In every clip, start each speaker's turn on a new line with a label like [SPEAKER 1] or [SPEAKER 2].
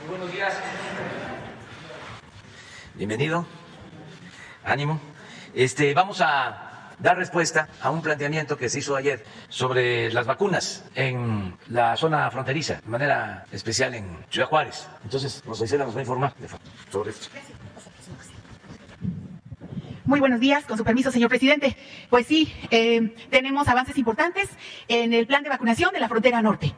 [SPEAKER 1] Muy buenos días. Bienvenido. Ánimo. Vamos a dar respuesta a un planteamiento que se hizo ayer sobre las vacunas en la zona fronteriza, de manera especial en Ciudad Juárez. Entonces, Rosa Isela nos va a informar sobre esto.
[SPEAKER 2] Muy buenos días, con su permiso, señor presidente. Pues sí, tenemos avances importantes en el plan de vacunación de la frontera norte.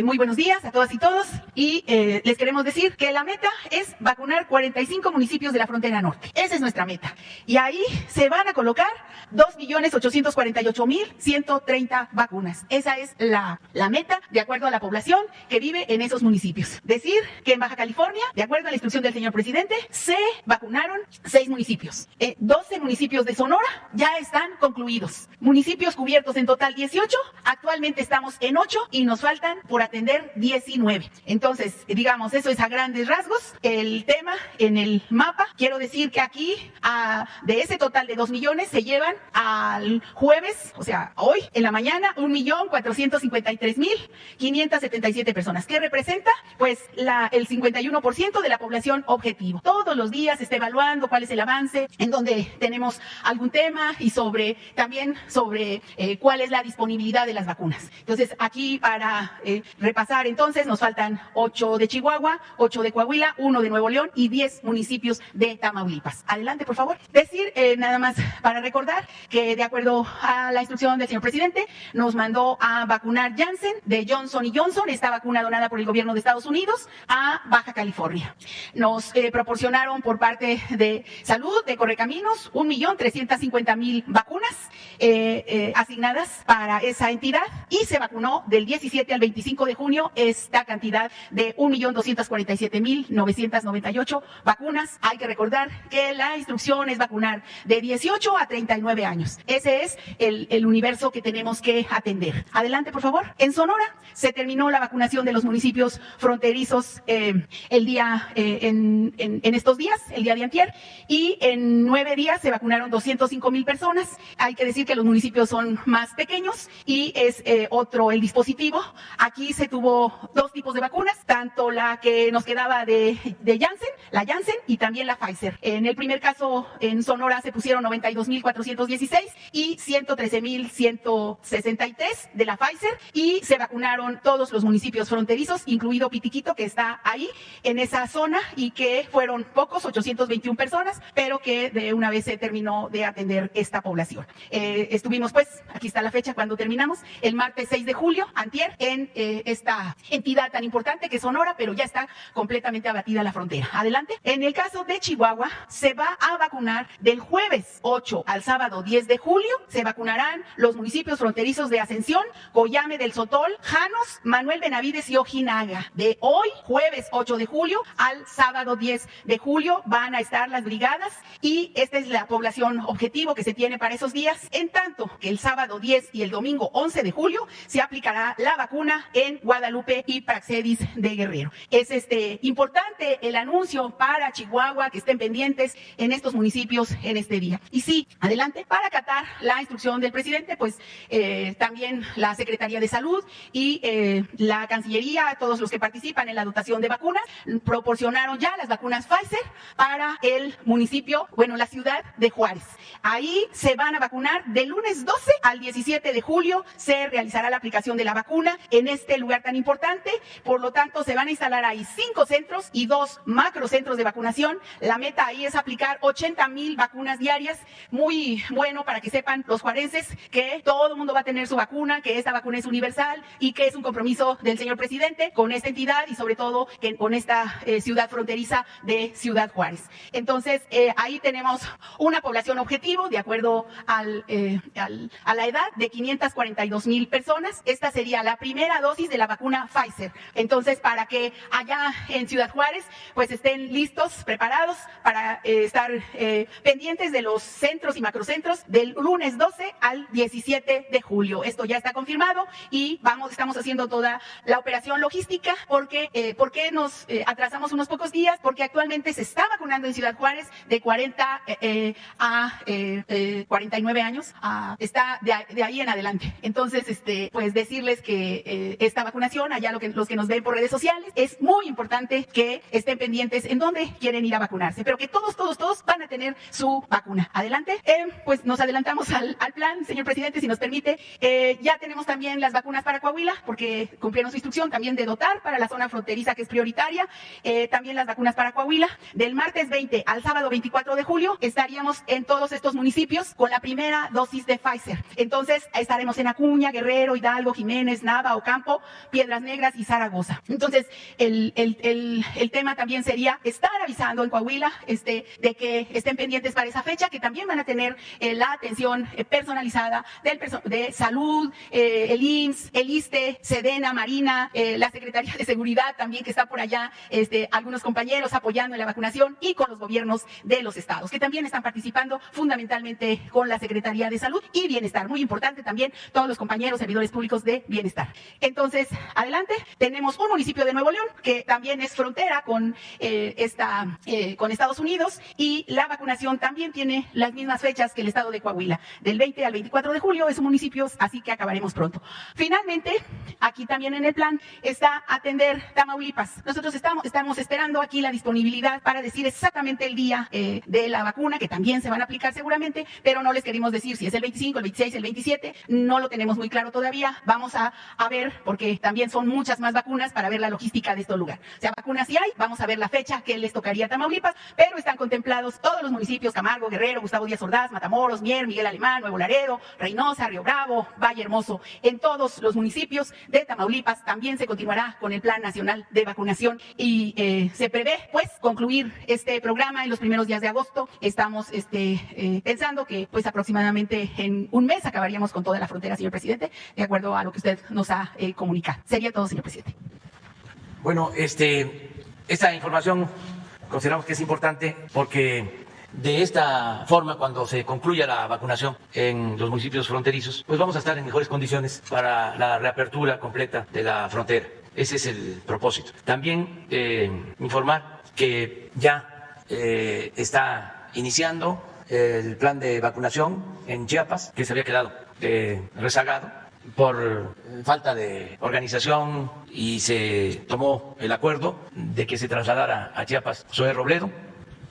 [SPEAKER 2] Muy buenos días a todas y todos y les queremos decir que la meta es vacunar 45 municipios de la frontera norte. Esa es nuestra meta. Y ahí se van a colocar 2.848.130 vacunas. Esa es la meta de acuerdo a la población que vive en esos municipios. Decir que en Baja California, de acuerdo a la instrucción del señor presidente, se vacunaron 6 municipios. 12 municipios de Sonora ya están concluidos. Municipios cubiertos en total 18, actualmente estamos en 8 y nos faltan por atender 19. Entonces, digamos, eso es a grandes rasgos el tema en el mapa. Quiero decir que aquí, de ese total de 2 millones, se llevan al jueves, o sea, hoy, en la mañana, 1.453.577 personas, que representa, pues, el 51% de la población objetivo. Todos los días se está evaluando cuál es el avance, en donde tenemos algún tema y también sobre cuál es la disponibilidad de las vacunas. Entonces, aquí para repasar, entonces, nos faltan 8 de Chihuahua, 8 de Coahuila, 1 de Nuevo León y 10 municipios de Tamaulipas. Adelante, por favor. Decir, nada más para recordar, que de acuerdo a la instrucción del señor presidente, nos mandó a vacunar Janssen de Johnson & Johnson, esta vacuna donada por el gobierno de Estados Unidos, a Baja California. Nos proporcionaron por parte de Salud, de Correcaminos, 1.350.000 vacunas asignadas para esa entidad y se vacunó del 17 al 25 de junio esta cantidad de 1.247.998 vacunas. Hay que recordar que la instrucción es vacunar de 18 a 39 años. Ese es el universo que tenemos que atender. Adelante, por favor. En Sonora se terminó la vacunación de los municipios fronterizos en estos días, el día de antier, y en 9 días se vacunaron 205.000 personas. Hay que decir que los municipios son más pequeños y es otro el dispositivo. Aquí se tuvo 2 tipos de vacunas, tanto la que nos quedaba de Janssen, la Janssen y también la Pfizer. En el primer caso, en Sonora se pusieron 92.416 y 113.163 de la Pfizer y se vacunaron todos los municipios fronterizos, incluido Pitiquito, que está ahí en esa zona y que fueron pocos, 821 personas, pero que de una vez se terminó de atender esta población. Estuvimos, pues, aquí está la fecha cuando terminamos, el martes 6 de julio, antier, en esta entidad tan importante que es Sonora, pero ya está completamente abatida la frontera. Adelante. En el caso de Chihuahua, se va a vacunar del jueves 8 al sábado 10 de julio, se vacunarán los municipios fronterizos de Ascensión, Coyame del Sotol, Janos, Manuel Benavides y Ojinaga. De hoy, jueves 8 de julio, al sábado 10 de julio, van a estar las brigadas y esta es la población objetivo que se tiene para esos días, en tanto que el sábado 10 y el domingo 11 de julio se aplicará la vacuna en Guadalupe y Praxedis de Guerrero. Es importante el anuncio para Chihuahua, que estén pendientes en estos municipios en este día. Y sí, adelante, para acatar la instrucción del presidente, pues también la Secretaría de Salud y la Cancillería, todos los que participan en la dotación de vacunas, proporcionaron ya las vacunas Pfizer para el municipio, bueno, la ciudad Ciudad de Juárez. Ahí se van a vacunar del lunes 12 al 17 de julio. Se realizará la aplicación de la vacuna en este lugar tan importante. Por lo tanto, se van a instalar ahí 5 centros y 2 macrocentros de vacunación. La meta ahí es aplicar 80,000 vacunas diarias. Muy bueno para que sepan los juarenses que todo el mundo va a tener su vacuna, que esta vacuna es universal y que es un compromiso del señor presidente con esta entidad y sobre todo con esta ciudad fronteriza de Ciudad Juárez. Entonces, ahí tenemos una población objetivo de acuerdo a la edad de 542,000 personas. Esta sería la primera dosis de la vacuna Pfizer. Entonces, para que allá en Ciudad Juárez pues estén listos, preparados para estar pendientes de los centros y macrocentros del lunes 12 al 17 de julio. Esto ya está confirmado y estamos haciendo toda la operación logística porque ¿por qué nos atrasamos unos pocos días? Porque actualmente se está vacunando en Ciudad Juárez de 40 a 49 años, está de ahí en adelante. Entonces, pues decirles que esta vacunación, allá los que nos ven por redes sociales, es muy importante que estén pendientes en dónde quieren ir a vacunarse, pero que todos van a tener su vacuna. Adelante. Pues nos adelantamos al plan, señor presidente, si nos permite. Ya tenemos también las vacunas para Coahuila, porque cumplieron su instrucción también de dotar para la zona fronteriza, que es prioritaria. También las vacunas para Coahuila. Del martes 20 al sábado 24 de julio estaríamos en todos estos municipios con la primera dosis de Pfizer. Entonces estaremos en Acuña, Guerrero, Hidalgo, Jiménez, Nava, Ocampo, Piedras Negras y Zaragoza. Entonces el tema también sería estar avisando en Coahuila de que estén pendientes para esa fecha, que también van a tener la atención personalizada de salud, el IMSS, el ISSSTE, Sedena, Marina, la Secretaría de Seguridad también que está por allá, algunos compañeros apoyando en la vacunación y con los gobiernos de los estados, que también están participando fundamentalmente con la Secretaría de Salud y Bienestar. Muy importante también todos los compañeros servidores públicos de Bienestar. Entonces, adelante, tenemos un municipio de Nuevo León que también es frontera con Estados Unidos y la vacunación también tiene las mismas fechas que el estado de Coahuila, del 20 al 24 de julio, es un municipio, así que acabaremos pronto. Finalmente, aquí también en el plan está atender Tamaulipas. Nosotros estamos esperando aquí la disponibilidad para decir exactamente el día de la vacuna, que también se van a aplicar seguramente, pero no les queremos decir si es el 25, el 26, el 27, no lo tenemos muy claro todavía. Vamos a ver, porque también son muchas más vacunas para ver la logística de estos lugares. O sea, vacunas sí hay, vamos a ver la fecha que les tocaría a Tamaulipas, pero están contemplados todos los municipios: Camargo, Guerrero, Gustavo Díaz Ordaz, Matamoros, Mier, Miguel Alemán, Nuevo Laredo, Reynosa, Río Bravo, Valle Hermoso. En todos los municipios de Tamaulipas también se continuará con el Plan Nacional de Vacunación y se prevé pues concluir este programa en los primeros días de agosto. Estamos pensando que pues aproximadamente en un mes acabaríamos con toda la frontera, señor presidente, de acuerdo a lo que usted nos ha comunicado. Sería todo, señor presidente.
[SPEAKER 1] Bueno, esta información consideramos que es importante porque de esta forma, cuando se concluya la vacunación en los municipios fronterizos, pues vamos a estar en mejores condiciones para la reapertura completa de la frontera. Ese es el propósito. También informar que ya está iniciando el plan de vacunación en Chiapas, que se había quedado rezagado por falta de organización, y se tomó el acuerdo de que se trasladara a Chiapas Zoé Robledo.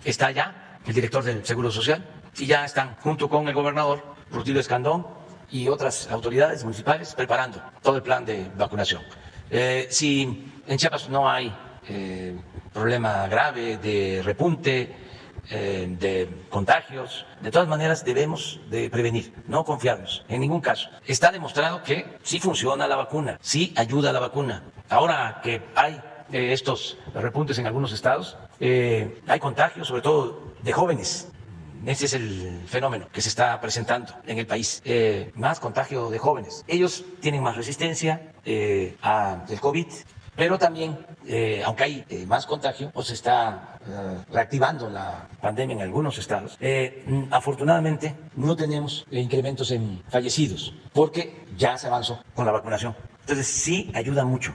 [SPEAKER 1] Está allá el director del Seguro Social y ya están junto con el gobernador Rutilio Escandón y otras autoridades municipales preparando todo el plan de vacunación. Si en Chiapas no hay problema grave de repunte de contagios, de todas maneras debemos de prevenir, no confiarnos en ningún caso. Está demostrado que sí funciona la vacuna, sí ayuda la vacuna. Ahora que hay estos repuntes en algunos estados, hay contagios sobre todo de jóvenes. Ese es el fenómeno que se está presentando en el país, más contagio de jóvenes. Ellos tienen más resistencia al COVID, pero también, aunque hay más contagio, pues se está reactivando la pandemia en algunos estados. Afortunadamente no tenemos incrementos en fallecidos porque ya se avanzó con la vacunación. Entonces sí ayuda mucho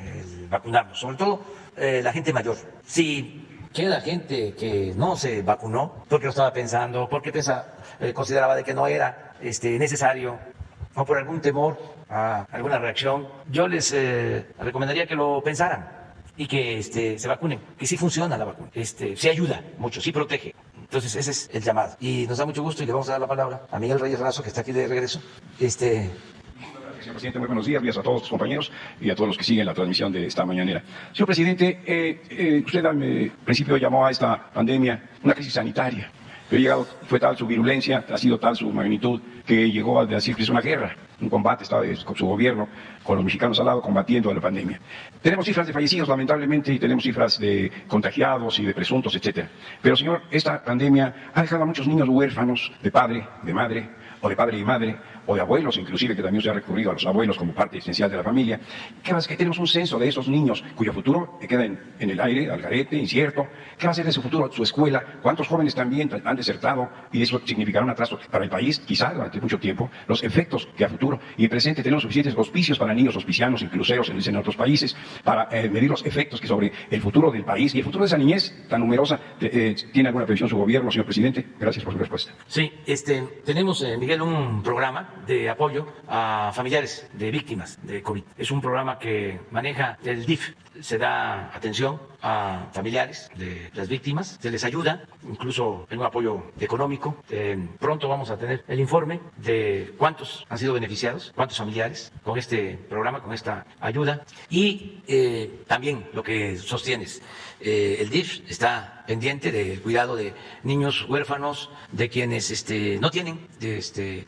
[SPEAKER 1] el vacunarnos, sobre todo la gente mayor. Si queda gente que no se vacunó porque lo estaba pensando, porque consideraba de que no era necesario, o por algún temor a alguna reacción, yo les recomendaría que lo pensaran y que se vacunen, que sí funciona la vacuna, sí ayuda mucho, sí protege. Entonces, ese es el llamado. Y nos da mucho gusto y le vamos a dar la palabra a Miguel Reyes Razo, que está aquí de regreso.
[SPEAKER 3] Señor presidente, muy buenos días a todos los compañeros y a todos los que siguen la transmisión de esta mañanera. Señor presidente, usted al principio llamó a esta pandemia una crisis sanitaria, pero fue tal su virulencia, ha sido tal su magnitud, que llegó a decir que es una guerra, un combate, está con su gobierno, con los mexicanos al lado, combatiendo a la pandemia. Tenemos cifras de fallecidos, lamentablemente, y tenemos cifras de contagiados y de presuntos, etcétera. Pero, señor, esta pandemia ha dejado a muchos niños huérfanos de padre, de madre, o de padre y madre, o de abuelos, inclusive, que también se ha recurrido a los abuelos como parte esencial de la familia. ¿Qué más? Que tenemos un censo de esos niños cuyo futuro queda en el aire, al garete, incierto. ¿Qué va a ser de su futuro, su escuela? ¿Cuántos jóvenes también han desertado? Y eso significará un atraso para el país, quizá durante mucho tiempo. Los efectos que a futuro y en presente tenemos suficientes hospicios para niños hospicianos, incluseros en otros países, para medir los efectos que sobre el futuro del país y el futuro de esa niñez tan numerosa. ¿Tiene alguna previsión su gobierno, señor presidente? Gracias por su respuesta.
[SPEAKER 1] Sí, tenemos, Miguel, un programa de apoyo a familiares de víctimas de COVID. Es un programa que maneja el DIF. Se da atención a familiares de las víctimas, se les ayuda, incluso en un apoyo económico. Pronto vamos a tener el informe de cuántos han sido beneficiados, cuántos familiares con este programa, con esta ayuda. Y también lo que sostienes, el DIF está pendiente del cuidado de niños huérfanos, de quienes no tienen,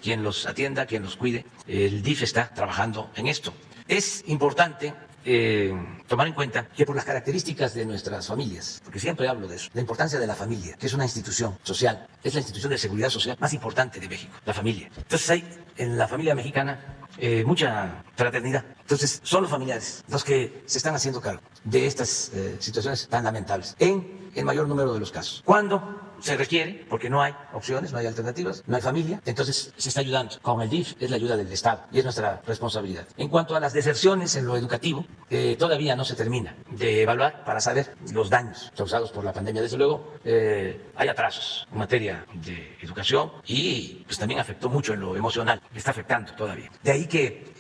[SPEAKER 1] quien los atienda, quien los cuide. El DIF está trabajando en esto. Es importante tomar en cuenta que por las características de nuestras familias, porque siempre hablo de eso, la importancia de la familia, que es una institución social, es la institución de seguridad social más importante de México, la familia. Entonces hay en la familia mexicana mucha fraternidad. Entonces son los familiares los que se están haciendo cargo de estas situaciones tan lamentables en el mayor número de los casos. Cuando se requiere, porque no hay opciones, no hay alternativas, no hay familia, entonces se está ayudando. Con el DIF es la ayuda del Estado y es nuestra responsabilidad. En cuanto a las deserciones en lo educativo, todavía no se termina de evaluar para saber los daños causados por la pandemia. Desde luego, hay atrasos en materia de educación y pues también afectó mucho en lo emocional, está afectando todavía. De ahí que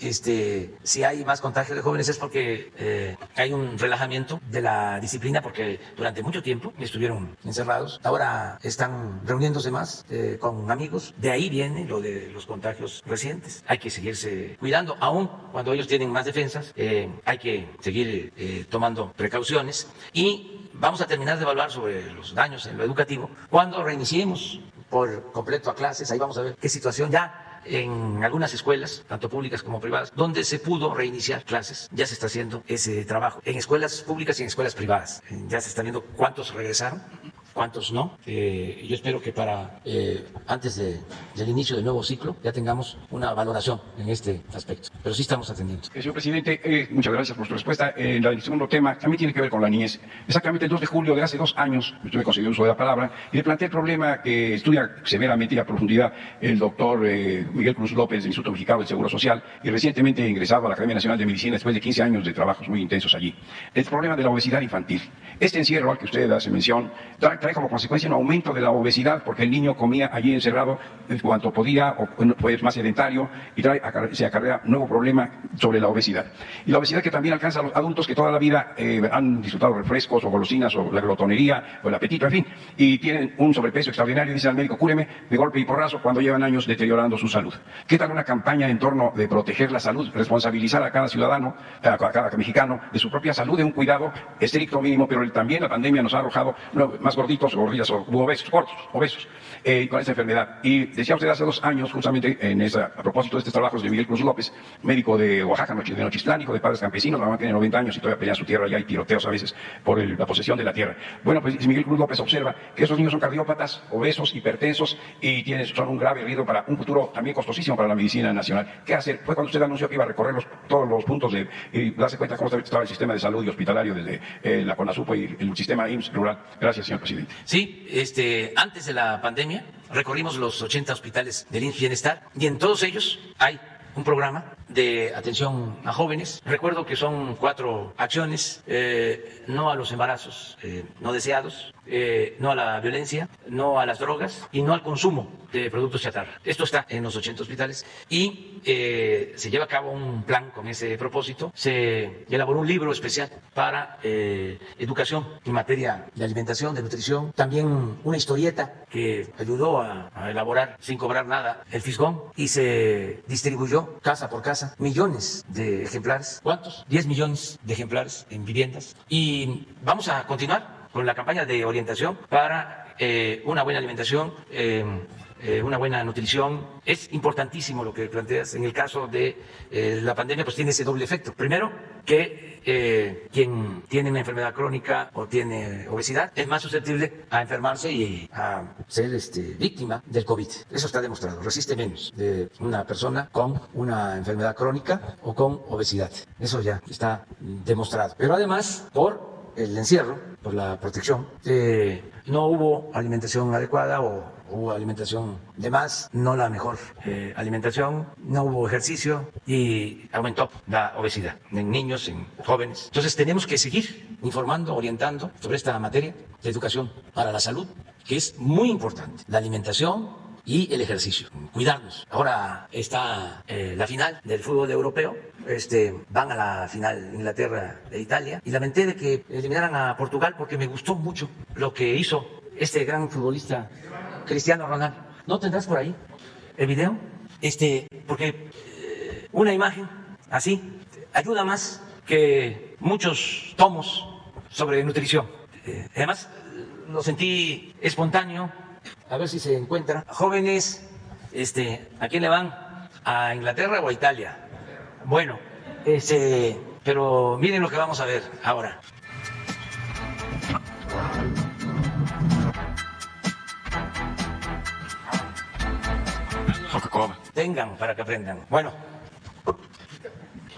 [SPEAKER 1] si hay más contagio de jóvenes es porque hay un relajamiento de la disciplina, porque durante mucho tiempo estuvieron encerrados. Ahora están reuniéndose más con amigos. De ahí viene lo de los contagios recientes. Hay que seguirse cuidando, aun cuando ellos tienen más defensas. Hay que seguir tomando precauciones y vamos a terminar de evaluar sobre los daños en lo educativo cuando reiniciemos por completo a clases. Ahí vamos a ver qué situación ya. En algunas escuelas, tanto públicas como privadas, donde se pudo reiniciar clases, ya se está haciendo ese trabajo. En escuelas públicas y en escuelas privadas. Ya se están viendo cuántos regresaron, cuántos no. Yo espero que para antes del inicio del nuevo ciclo ya tengamos una valoración en este aspecto. Pero sí estamos atendiendo.
[SPEAKER 3] Señor presidente, muchas gracias por su respuesta. El segundo tema también tiene que ver con la niñez. Exactamente el 2 de julio de hace 2 años, me concedió uso de la palabra, y le planteé el problema que estudia severamente y a profundidad el doctor Miguel Cruz López del Instituto Mexicano del Seguro Social y recientemente ingresado a la Academia Nacional de Medicina después de 15 años de trabajos muy intensos allí. El problema de la obesidad infantil. Este encierro al que usted hace mención trae como consecuencia un aumento de la obesidad porque el niño comía allí encerrado en cuanto podía o fue más sedentario y se acarrea un nuevo problema sobre la obesidad. Y la obesidad que también alcanza a los adultos que toda la vida han disfrutado refrescos o golosinas o la glotonería o el apetito, en fin, y tienen un sobrepeso extraordinario y dicen al médico, cúreme de golpe y porrazo cuando llevan años deteriorando su salud. ¿Qué tal una campaña en torno de proteger la salud, responsabilizar a cada ciudadano, a cada mexicano de su propia salud, de un cuidado estricto mínimo, pero también la pandemia nos ha arrojado más gorditos, gorditas o obesos, gordos, obesos, con esta enfermedad? Y decía usted hace 2 años, justamente a propósito de estos trabajos de Miguel Cruz López, médico de Oaxaca, de Nochistlán, hijo de padres campesinos, la mamá tiene 90 años y todavía pelea en su tierra y hay tiroteos a veces por la posesión de la tierra. Bueno, pues Miguel Cruz López observa que esos niños son cardiópatas, obesos, hipertensos y son un grave riesgo para un futuro también costosísimo para la medicina nacional. ¿Qué hacer? Fue cuando usted anunció que iba a recorrer todos los puntos y darse cuenta cómo estaba el sistema de salud y hospitalario desde la CONASUPO y el sistema IMSS rural. Gracias, señor presidente.
[SPEAKER 1] Sí, antes de la pandemia recorrimos los 80 hospitales del IMSS Bienestar y en todos ellos hay un programa de atención a jóvenes. Recuerdo que son 4 acciones: no a los embarazos no deseados, no a la violencia, no a las drogas y no al consumo de productos chatarra. Esto está en los 80 hospitales y se lleva a cabo un plan con ese propósito. Se elaboró un libro especial para educación en materia de alimentación, de nutrición. También una historieta que ayudó a elaborar sin cobrar nada el Fisgón y se distribuyó casa por casa millones de ejemplares. ¿Cuántos? 10 millones de ejemplares en viviendas. Y vamos a continuar con la campaña de orientación para una buena alimentación, una buena nutrición. Es importantísimo lo que planteas. En el caso de la pandemia, pues tiene ese doble efecto. Primero, que quien tiene una enfermedad crónica o tiene obesidad es más susceptible a enfermarse y a ser víctima del COVID. Eso está demostrado. Resiste menos de una persona con una enfermedad crónica o con obesidad. Eso ya está demostrado. Pero además, por el encierro, por la protección, no hubo alimentación adecuada o hubo alimentación de más, no la mejor alimentación, no hubo ejercicio y aumentó la obesidad en niños, en jóvenes. Entonces tenemos que seguir informando, orientando sobre esta materia de educación para la salud, que es muy importante. La alimentación y el ejercicio, cuidarnos. Ahora está la final del fútbol europeo, van a la final Inglaterra e Italia, y lamenté de que eliminaran a Portugal porque me gustó mucho lo que hizo este gran futbolista Cristiano Ronaldo. ¿No tendrás por ahí el video? Porque una imagen así ayuda más que muchos tomos sobre nutrición. Además, lo sentí espontáneo. A ver si se encuentra. Jóvenes, ¿a quién le van? ¿A Inglaterra o a Italia? Bueno, pero miren lo que vamos a ver ahora.
[SPEAKER 3] Coca-Cola.
[SPEAKER 1] Tengan para que aprendan. Bueno.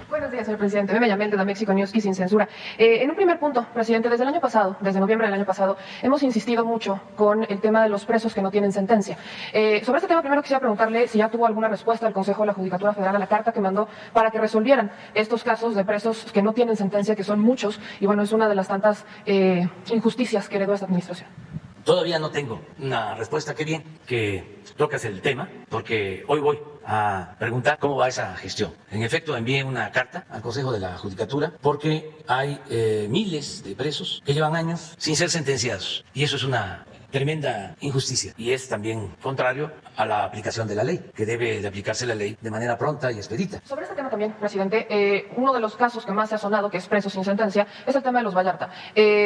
[SPEAKER 4] Buenos días, señor presidente. Meme Yamel, de México News y sin censura. En un primer punto, presidente, desde el año pasado, desde noviembre del año pasado, hemos insistido mucho con el tema de los presos que no tienen sentencia. Sobre este tema, primero quisiera preguntarle si ya tuvo alguna respuesta del Consejo de la Judicatura Federal a la carta que mandó para que resolvieran estos casos de presos que no tienen sentencia, que son muchos, y bueno, es una de las tantas injusticias que heredó esta administración.
[SPEAKER 1] Todavía no tengo una respuesta. Qué bien que tocas el tema, porque hoy voy a preguntar cómo va esa gestión. En efecto, envié una carta al Consejo de la Judicatura porque hay miles de presos que llevan años sin ser sentenciados. Y eso es una tremenda injusticia y es también contrario a la aplicación de la ley, que debe de aplicarse la ley de manera pronta y expedita.
[SPEAKER 4] Sobre este tema también, presidente, uno de los casos que más se ha sonado, que es preso sin sentencia, es el tema de los Vallarta.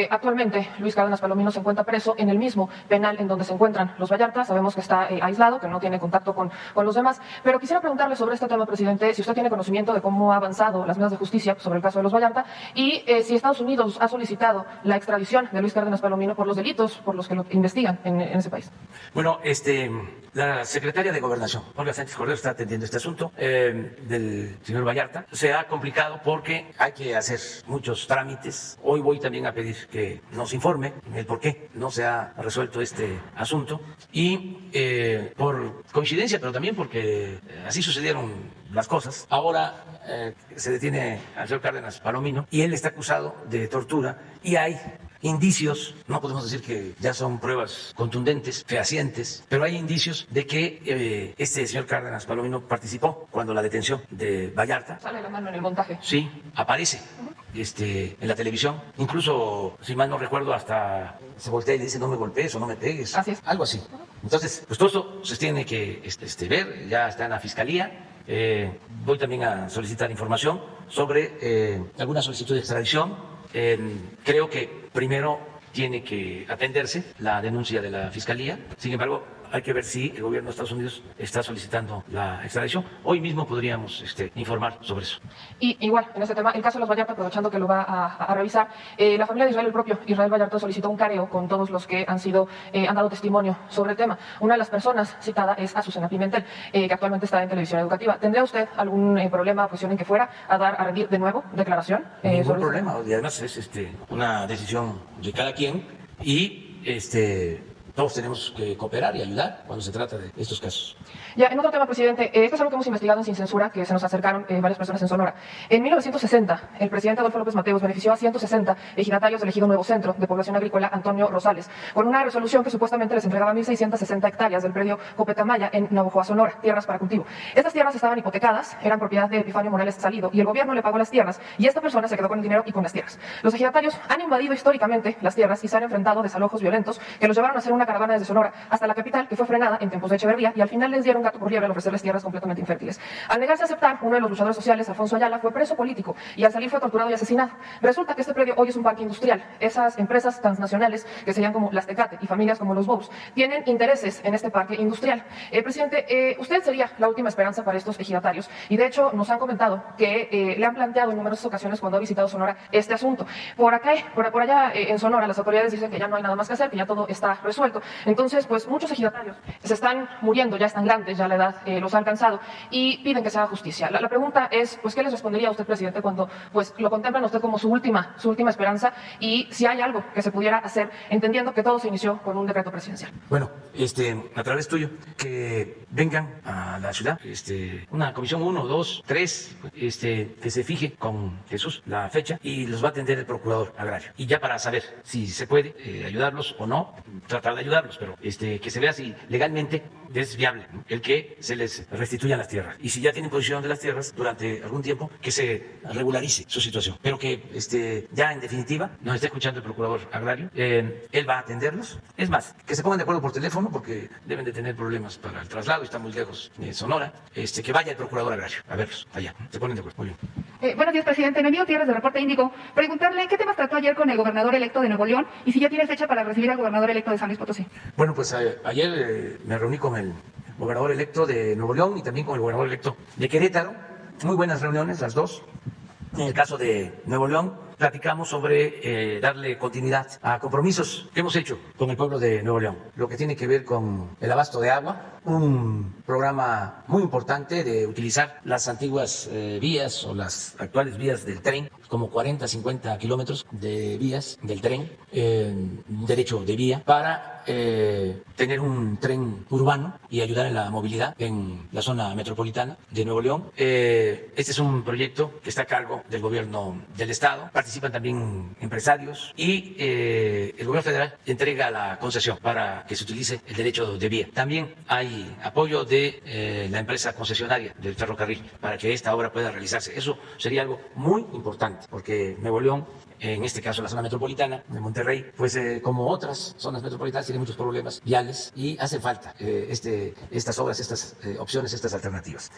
[SPEAKER 4] Actualmente, Luis Cárdenas Palomino se encuentra preso en el mismo penal en donde se encuentran los Vallarta. Sabemos que está aislado, que no tiene contacto con los demás, pero quisiera preguntarle sobre este tema, presidente, si usted tiene conocimiento de cómo ha avanzado las medidas de justicia sobre el caso de los Vallarta y si Estados Unidos ha solicitado la extradición de Luis Cárdenas Palomino por los delitos por los que lo investigan en ese país.
[SPEAKER 1] Bueno, la secretaria de Gobernación, Olga Sánchez Cordero, está atendiendo este asunto del señor Vallarta. Se ha complicado porque hay que hacer muchos trámites. Hoy voy también a pedir que nos informe el por qué no se ha resuelto este asunto. Y por coincidencia, pero también porque así sucedieron las cosas, ahora se detiene al señor Cárdenas Palomino y él está acusado de tortura y hay indicios, no podemos decir que ya son pruebas contundentes, fehacientes, pero hay indicios de que este señor Cárdenas Palomino participó cuando la detención de Vallarta.
[SPEAKER 4] Sale la mano en el montaje.
[SPEAKER 1] Sí, aparece en la televisión, incluso, si mal no recuerdo, hasta se voltea y le dice no me golpees o no me pegues,
[SPEAKER 4] así es.
[SPEAKER 1] Algo así. Entonces, pues todo eso se tiene que ver, ya está en la Fiscalía. Voy también a solicitar información sobre alguna solicitud de extradición. Creo que primero tiene que atenderse la denuncia de la Fiscalía. Sin embargo, hay que ver si el gobierno de Estados Unidos está solicitando la extradición. Hoy mismo podríamos informar sobre eso.
[SPEAKER 4] Y igual, en este tema, el caso de los Vallarta, aprovechando que lo va a revisar, la familia de Israel, el propio Israel Vallarta, solicitó un careo con todos los que han dado testimonio sobre el tema. Una de las personas citada es Azucena Pimentel, que actualmente está en televisión educativa. ¿Tendría usted algún problema o cuestión en que fuera a rendir de nuevo declaración?
[SPEAKER 1] Ningún problema, y además es una decisión de cada quien y todos tenemos que cooperar y ayudar cuando se trata de estos casos.
[SPEAKER 4] Ya, en otro tema, presidente, esto es algo que hemos investigado en Sin Censura, que se nos acercaron varias personas en Sonora. En 1960, el presidente Adolfo López Mateos benefició a 160 ejidatarios del ejido Nuevo Centro de Población Agrícola Antonio Rosales, con una resolución que supuestamente les entregaba 1.660 hectáreas del predio Copetamaya en Navojoa, Sonora, tierras para cultivo. Estas tierras estaban hipotecadas, eran propiedad de Epifanio Morales Salido, y el gobierno le pagó las tierras, y esta persona se quedó con el dinero y con las tierras. Los ejidatarios han invadido históricamente las tierras y se han enfrentado a desalojos violentos que los llevaron a hacer una caravana desde Sonora hasta la capital, que fue frenada en tiempos de Echeverría, y al final les dieron gato por liebre al ofrecerles tierras completamente infértiles. Al negarse a aceptar, uno de los luchadores sociales, Alfonso Ayala, fue preso político y al salir fue torturado y asesinado. Resulta que este predio hoy es un parque industrial. Esas empresas transnacionales que se llaman como las Tecate y familias como los Bous tienen intereses en este parque industrial. Presidente, usted sería la última esperanza para estos ejidatarios, y de hecho nos han comentado que le han planteado en numerosas ocasiones cuando ha visitado Sonora este asunto. Por allá en Sonora las autoridades dicen que ya no hay nada más que hacer, que ya todo está resuelto. Entonces, pues muchos ejidatarios se están muriendo, ya están grandes, ya la edad los ha alcanzado, y piden que se haga justicia. La pregunta es, pues, ¿qué les respondería a usted, presidente, cuando pues lo contemplan a usted como su última esperanza, y si hay algo que se pudiera hacer, entendiendo que todo se inició con un decreto presidencial?
[SPEAKER 1] Bueno, a través tuyo, que vengan a la ciudad, una comisión 1, 2, 3, que se fije con Jesús la fecha y los va a atender el procurador agrario. Y ya para saber si se puede ayudarlos o no, tratar de ayudarlos, pero que se vea si legalmente es viable, ¿no?, el que se les restituyan las tierras. Y si ya tienen posesión de las tierras durante algún tiempo, que se regularice su situación. Pero que ya en definitiva nos está escuchando el procurador agrario, él va a atenderlos. Es más, que se pongan de acuerdo por teléfono porque deben de tener problemas para el traslado, está muy lejos de Sonora, que vaya el procurador agrario a verlos allá. Se ponen de acuerdo. Muy bien.
[SPEAKER 5] Buenos días, presidente. Me envío Tierras de Reporte Índigo. Preguntarle qué temas trató ayer con el gobernador electo de Nuevo León y si ya tiene fecha para recibir al gobernador electo de San Luis Potosí.
[SPEAKER 1] Bueno, pues ayer me reuní con el gobernador electo de Nuevo León y también con el gobernador electo de Querétaro. Muy buenas reuniones las dos. En el caso de Nuevo León, platicamos sobre darle continuidad a compromisos que hemos hecho con el pueblo de Nuevo León. Lo que tiene que ver con el abasto de agua, un programa muy importante de utilizar las antiguas vías o las actuales vías del tren, como 40, 50 kilómetros de vías del tren, derecho de vía, para tener un tren urbano y ayudar en la movilidad en la zona metropolitana de Nuevo León. Este es un proyecto que está a cargo del gobierno del estado. Participan también empresarios y el gobierno federal entrega la concesión para que se utilice el derecho de vía. También hay apoyo de la empresa concesionaria del ferrocarril para que esta obra pueda realizarse. Eso sería algo muy importante porque Nuevo León, en este caso la zona metropolitana de Monterrey, pues como otras zonas metropolitanas tiene muchos problemas viales y hace falta estas obras, estas opciones, estas alternativas.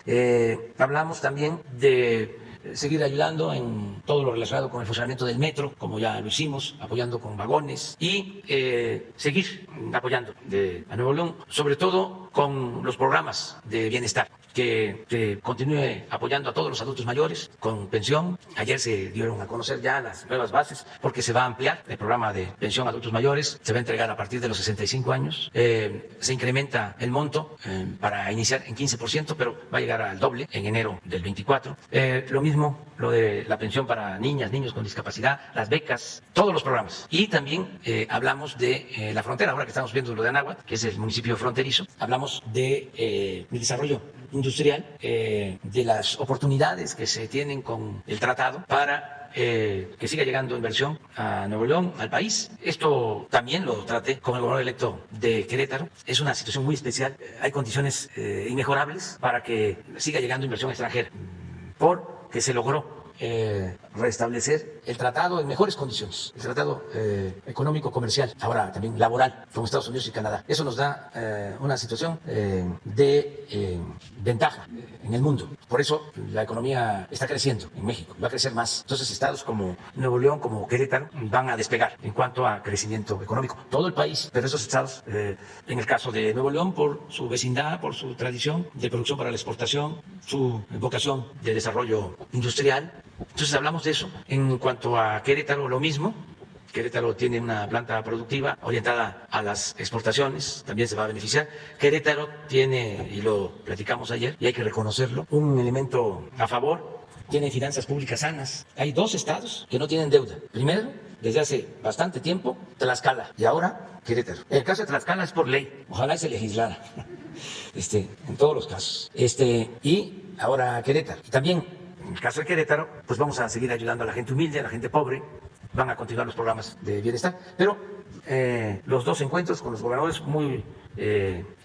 [SPEAKER 1] Hablamos también de seguir ayudando en todo lo relacionado con el funcionamiento del metro, como ya lo hicimos, apoyando con vagones y seguir apoyando a Nuevo León, sobre todo con los programas de bienestar, que continúe apoyando a todos los adultos mayores con pensión. Ayer se dieron a conocer ya las nuevas bases porque se va a ampliar el programa de pensión a adultos mayores, se va a entregar a partir de los 65 años, se incrementa el monto para iniciar en 15%, pero va a llegar al doble en enero del 24. Lo mismo lo de la pensión para niñas, niños con discapacidad, las becas, todos los programas. Y también hablamos de la frontera, ahora que estamos viendo lo de Anáhuac, que es el municipio fronterizo, hablamos de desarrollo industrial, de las oportunidades que se tienen con el tratado para que siga llegando inversión a Nuevo León, al país. Esto también lo traté con el gobernador electo de Querétaro. Es una situación muy especial. Hay condiciones inmejorables para que siga llegando inversión extranjera, porque se logró restablecer el tratado en mejores condiciones, el tratado económico comercial, ahora también laboral, con Estados Unidos y Canadá. Eso nos da una situación de ventaja en el mundo. Por eso la economía está creciendo en México, va a crecer más. Entonces estados como Nuevo León, como Querétaro, van a despegar en cuanto a crecimiento económico. Todo el país, pero esos estados, en el caso de Nuevo León, por su vecindad, por su tradición de producción para la exportación, su vocación de desarrollo industrial. Entonces hablamos de eso. En cuanto a Querétaro, lo mismo. Querétaro tiene una planta productiva orientada a las exportaciones, también se va a beneficiar. Querétaro tiene, y lo platicamos ayer, y hay que reconocerlo, un elemento a favor, tiene finanzas públicas sanas. Hay 2 estados que no tienen deuda. Primero, desde hace bastante tiempo Tlaxcala y ahora Querétaro. El caso de Tlaxcala es por ley, ojalá se legislara en todos los casos. Y ahora Querétaro. Y también en el caso de Querétaro, pues vamos a seguir ayudando a la gente humilde, a la gente pobre, van a continuar los programas de bienestar, pero los dos encuentros con los gobernadores muy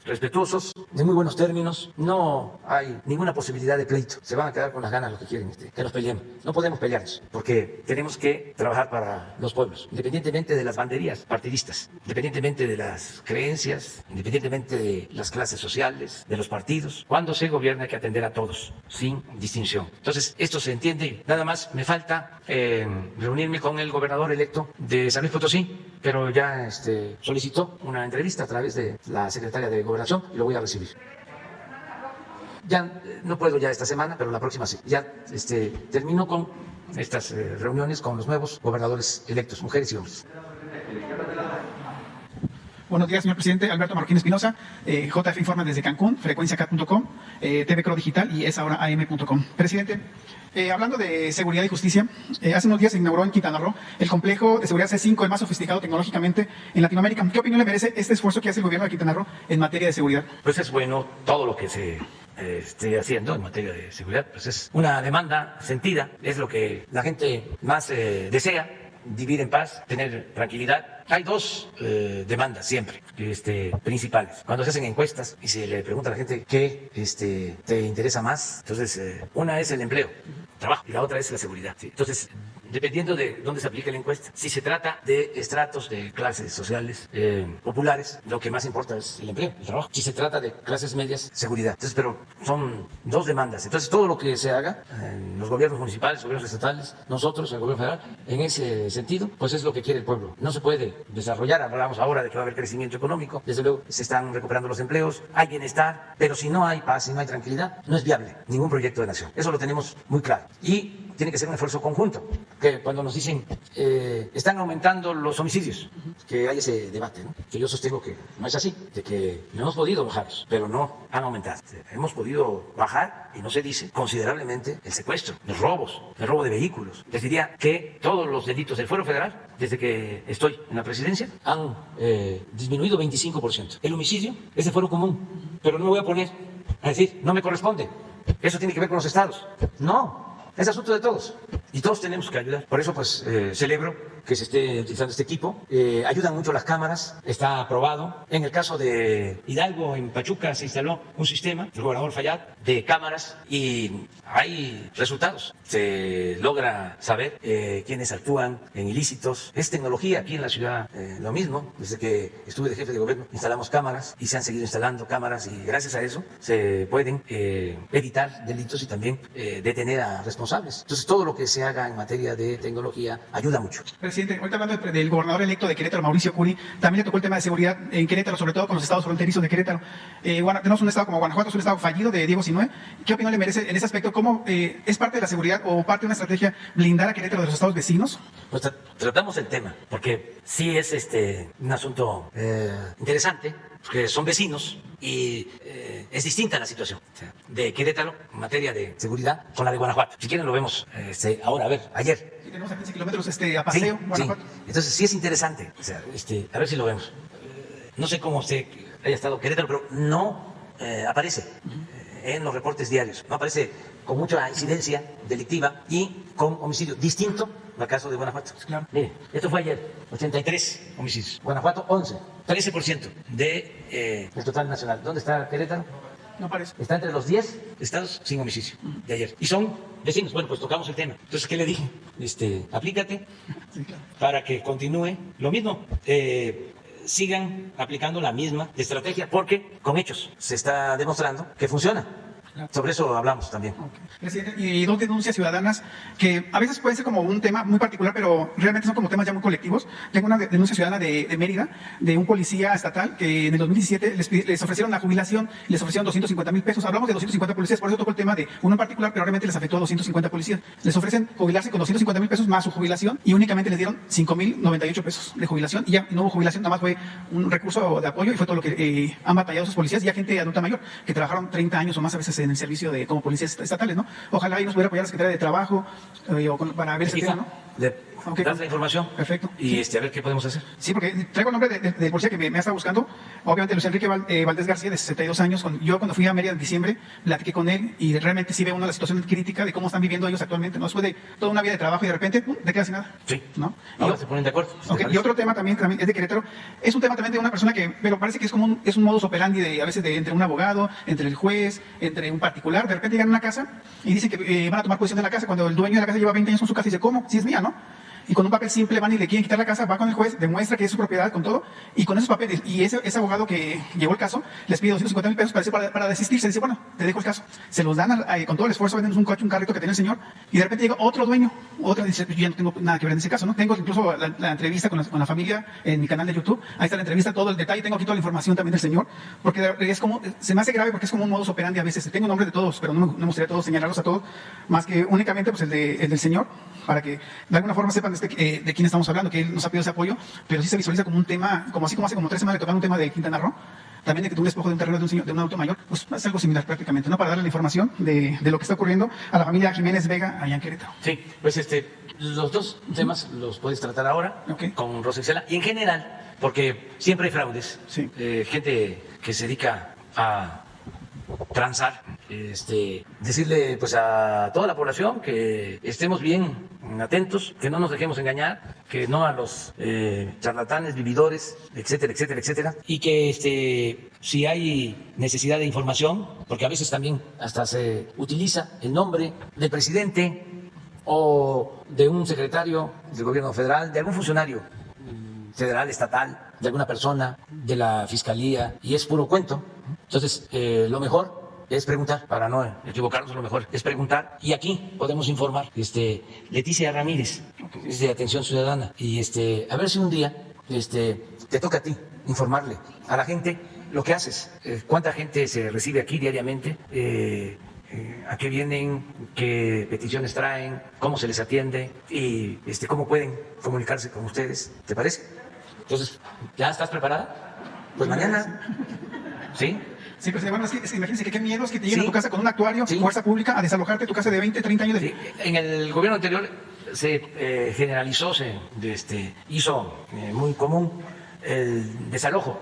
[SPEAKER 1] respetuosos, de muy buenos términos, no hay ninguna posibilidad de pleito, se van a quedar con las ganas los que quieren que nos peleemos. No podemos pelearnos, porque tenemos que trabajar para los pueblos, independientemente de las banderías partidistas, independientemente de las creencias, independientemente de las clases sociales, de los partidos. Cuando se gobierna hay que atender a todos, sin distinción. Entonces, esto se entiende. Nada más me falta reunirme con el gobernador electo de San Luis Potosí, pero ya solicitó una entrevista a través de la secretaria de Gobernación y lo voy a recibir. Ya no puedo ya esta semana, pero la próxima sí. Ya termino con estas reuniones con los nuevos gobernadores electos, mujeres y hombres.
[SPEAKER 6] Buenos días, señor presidente. Alberto Marroquín Espinosa, JF Informa desde Cancún, frecuenciacat.com, TV Cro Digital y es ahora am.com. Presidente, hablando de seguridad y justicia, hace unos días se inauguró en Quintana Roo el complejo de seguridad C5, el más sofisticado tecnológicamente en Latinoamérica. ¿Qué opinión le merece este esfuerzo que hace el gobierno de Quintana Roo en materia de seguridad?
[SPEAKER 1] Pues es bueno todo lo que se esté haciendo en materia de seguridad, pues es una demanda sentida, es lo que la gente más desea. Vivir en paz, tener tranquilidad. Hay dos demandas siempre principales. Cuando se hacen encuestas y se le pregunta a la gente qué te interesa más, entonces una es el empleo, trabajo, y la otra es la seguridad. ¿Sí? Entonces, dependiendo de dónde se aplique la encuesta, si se trata de estratos de clases sociales populares, lo que más importa es el empleo, el trabajo. Si se trata de clases medias, seguridad. Entonces, pero son dos demandas. Entonces, todo lo que se haga en los gobiernos municipales, gobiernos estatales, nosotros, el gobierno federal, en ese sentido, pues es lo que quiere el pueblo. No se puede desarrollar, hablamos ahora de que va a haber crecimiento económico, desde luego se están recuperando los empleos, hay bienestar, pero si no hay paz, si no hay tranquilidad, no es viable ningún proyecto de nación. Eso lo tenemos muy claro. Y tiene que ser un esfuerzo conjunto, que cuando nos dicen están aumentando los homicidios, que hay ese debate, ¿no? Que yo sostengo que no es así, de que no hemos podido bajarlos, pero no han aumentado. Hemos podido bajar, y no se dice, considerablemente el secuestro, los robos, el robo de vehículos. Les diría que todos los delitos del Fuero Federal, desde que estoy en la presidencia, han disminuido 25%. El homicidio es de fuero común, pero no me voy a poner a decir, no me corresponde, eso tiene que ver con los estados. No. Es asunto de todos y todos tenemos que ayudar. Por eso, pues, celebro que se esté utilizando este equipo. Ayudan mucho las cámaras, está aprobado. En el caso de Hidalgo, en Pachuca, se instaló un sistema, el gobernador Fayad, de cámaras y hay resultados. Se logra saber quiénes actúan en ilícitos. Es tecnología aquí en la ciudad, lo mismo. Desde que estuve de jefe de gobierno, instalamos cámaras y se han seguido instalando cámaras y gracias a eso se pueden evitar delitos y también detener a responsables. Entonces, todo lo que se haga en materia de tecnología ayuda mucho.
[SPEAKER 6] Presidente, ahorita hablando del gobernador electo de Querétaro, Mauricio Curi, también le tocó el tema de seguridad en Querétaro, sobre todo con los estados fronterizos de Querétaro. Tenemos un estado como Guanajuato, es un estado fallido de Diego Sinue. ¿Qué opinión le merece en ese aspecto? ¿Cómo es parte de la seguridad o parte de una estrategia blindar a Querétaro de los estados vecinos?
[SPEAKER 1] Pues tratamos el tema, porque sí es un asunto interesante, porque son vecinos y es distinta la situación de Querétaro en materia de seguridad con la de Guanajuato. Si quieren lo vemos ahora, a ver, ayer.
[SPEAKER 6] Sí, tenemos a 15 kilómetros a paseo,
[SPEAKER 1] sí,
[SPEAKER 6] Guanajuato.
[SPEAKER 1] Sí. Entonces sí es interesante, a ver si lo vemos. No sé cómo usted haya estado en Querétaro, pero no aparece en los reportes diarios, no aparece con mucha incidencia delictiva y con homicidio distinto al caso de Guanajuato.
[SPEAKER 6] Claro.
[SPEAKER 1] Mire, esto fue ayer, 83 homicidios. Guanajuato, 11, 13% del total nacional. ¿Dónde está Querétaro?
[SPEAKER 6] No parece.
[SPEAKER 1] Está entre los 10 estados sin homicidio de ayer. Y son vecinos. Bueno, pues tocamos el tema. Entonces, ¿qué le dije? Aplícate
[SPEAKER 6] Sí, claro.
[SPEAKER 1] para que continúe lo mismo. Sigan aplicando la misma estrategia porque con hechos se está demostrando que funciona. Sobre eso hablamos también.
[SPEAKER 6] Okay. Presidente, y dos denuncias ciudadanas que a veces pueden ser como un tema muy particular, pero realmente son como temas ya muy colectivos. Tengo una denuncia ciudadana de Mérida, de un policía estatal que en el 2017 les ofrecieron la jubilación, les ofrecieron 250,000 pesos. Hablamos de 250 policías, por eso tocó el tema de uno en particular, pero realmente les afectó a 250 policías. Les ofrecen jubilarse con 250,000 pesos más su jubilación y únicamente les dieron 5,098 pesos de jubilación y ya no hubo jubilación, nada más fue un recurso de apoyo y fue todo lo que han batallado esos policías y ya gente adulta mayor que trabajaron 30 años o más a veces en el servicio como policías estatales, ¿no? Ojalá ahí nos pudiera apoyar la Secretaría de Trabajo para ver ese tema, ¿no? Ok.
[SPEAKER 1] das la información.
[SPEAKER 6] Perfecto.
[SPEAKER 1] Y a ver qué podemos hacer.
[SPEAKER 6] Sí, porque traigo el nombre del policía que me ha estado buscando. Obviamente, Luis Enrique Valdés García, de 62 años. Yo cuando fui a Mérida en diciembre, platiqué con él y realmente sí veo una de las situaciones críticas de cómo están viviendo ellos actualmente, ¿no? Después de toda una vida de trabajo y de repente, te quedas sin nada.
[SPEAKER 1] Sí.
[SPEAKER 6] ¿No?
[SPEAKER 1] Ahora se ponen de acuerdo. ¿te
[SPEAKER 6] Ok,
[SPEAKER 1] parece?
[SPEAKER 6] y otro tema también es de Querétaro. Es un tema también de una persona que, pero parece que es como es un modus operandi a veces entre un abogado, entre el juez, entre un particular. De repente llegan a una casa y dicen que van a tomar posesión de la casa cuando el dueño de la casa lleva 20 años con su casa y dice, ¿cómo? Si es mía, ¿no? Y con un papel simple van y le quieren quitar la casa, va con el juez, demuestra que es su propiedad con todo, y con esos papeles, y ese abogado que llevó el caso, les pide 250,000 pesos para desistir, se dice, bueno, te dejo el caso. Se los dan con todo el esfuerzo, vendemos un coche, un carrito que tenía el señor, y de repente llega otro dueño, dice, yo ya no tengo nada que ver en ese caso, ¿no? Tengo incluso la entrevista con la familia en mi canal de YouTube, ahí está la entrevista, todo el detalle, tengo aquí toda la información también del señor, porque es como, se me hace grave porque es como un modus operandi a veces, tengo nombre de todos, pero no me gustaría todos señalarlos a todos, más que únicamente pues el del señor, para que de alguna forma sepan de quién estamos hablando, que él nos ha pedido ese apoyo, pero sí se visualiza como un tema, como hace como 3 semanas le tocaron un tema de Quintana Roo, también de que tuvo un despojo de un terreno de un auto mayor, pues es algo similar prácticamente, ¿no? Para darle la información de lo que está ocurriendo a la familia Jiménez Vega allá en Querétaro.
[SPEAKER 1] Sí, pues los dos temas los puedes tratar ahora con Rosa Isela, y en general, porque siempre hay fraudes,
[SPEAKER 6] Sí.
[SPEAKER 1] Gente que se dedica a transar, decirle pues a toda la población que estemos bien atentos, que no nos dejemos engañar, que no a los charlatanes, vividores, etcétera, etcétera, etcétera, y que si hay necesidad de información, porque a veces también hasta se utiliza el nombre del presidente o de un secretario del gobierno federal, de algún funcionario federal, estatal, de alguna persona, de la fiscalía, y es puro cuento. Entonces, lo mejor es preguntar, para no equivocarnos, lo mejor es preguntar, y aquí podemos informar. Leticia Ramírez, es de Atención Ciudadana, y a ver si un día te toca a ti informarle a la gente lo que haces, cuánta gente se recibe aquí diariamente, a qué vienen, qué peticiones traen, cómo se les atiende y cómo pueden comunicarse con ustedes. ¿Te parece? Entonces, ¿ya estás preparada? Pues mañana. ¿Sí?
[SPEAKER 6] Sí, pero bueno, es que imagínense que qué miedo es que te lleguen
[SPEAKER 1] Sí.
[SPEAKER 6] a tu casa con un actuario,
[SPEAKER 1] Sí.
[SPEAKER 6] fuerza pública, a desalojarte tu casa de 20, 30 años de...
[SPEAKER 1] Sí, en el gobierno anterior se generalizó, se hizo muy común el desalojo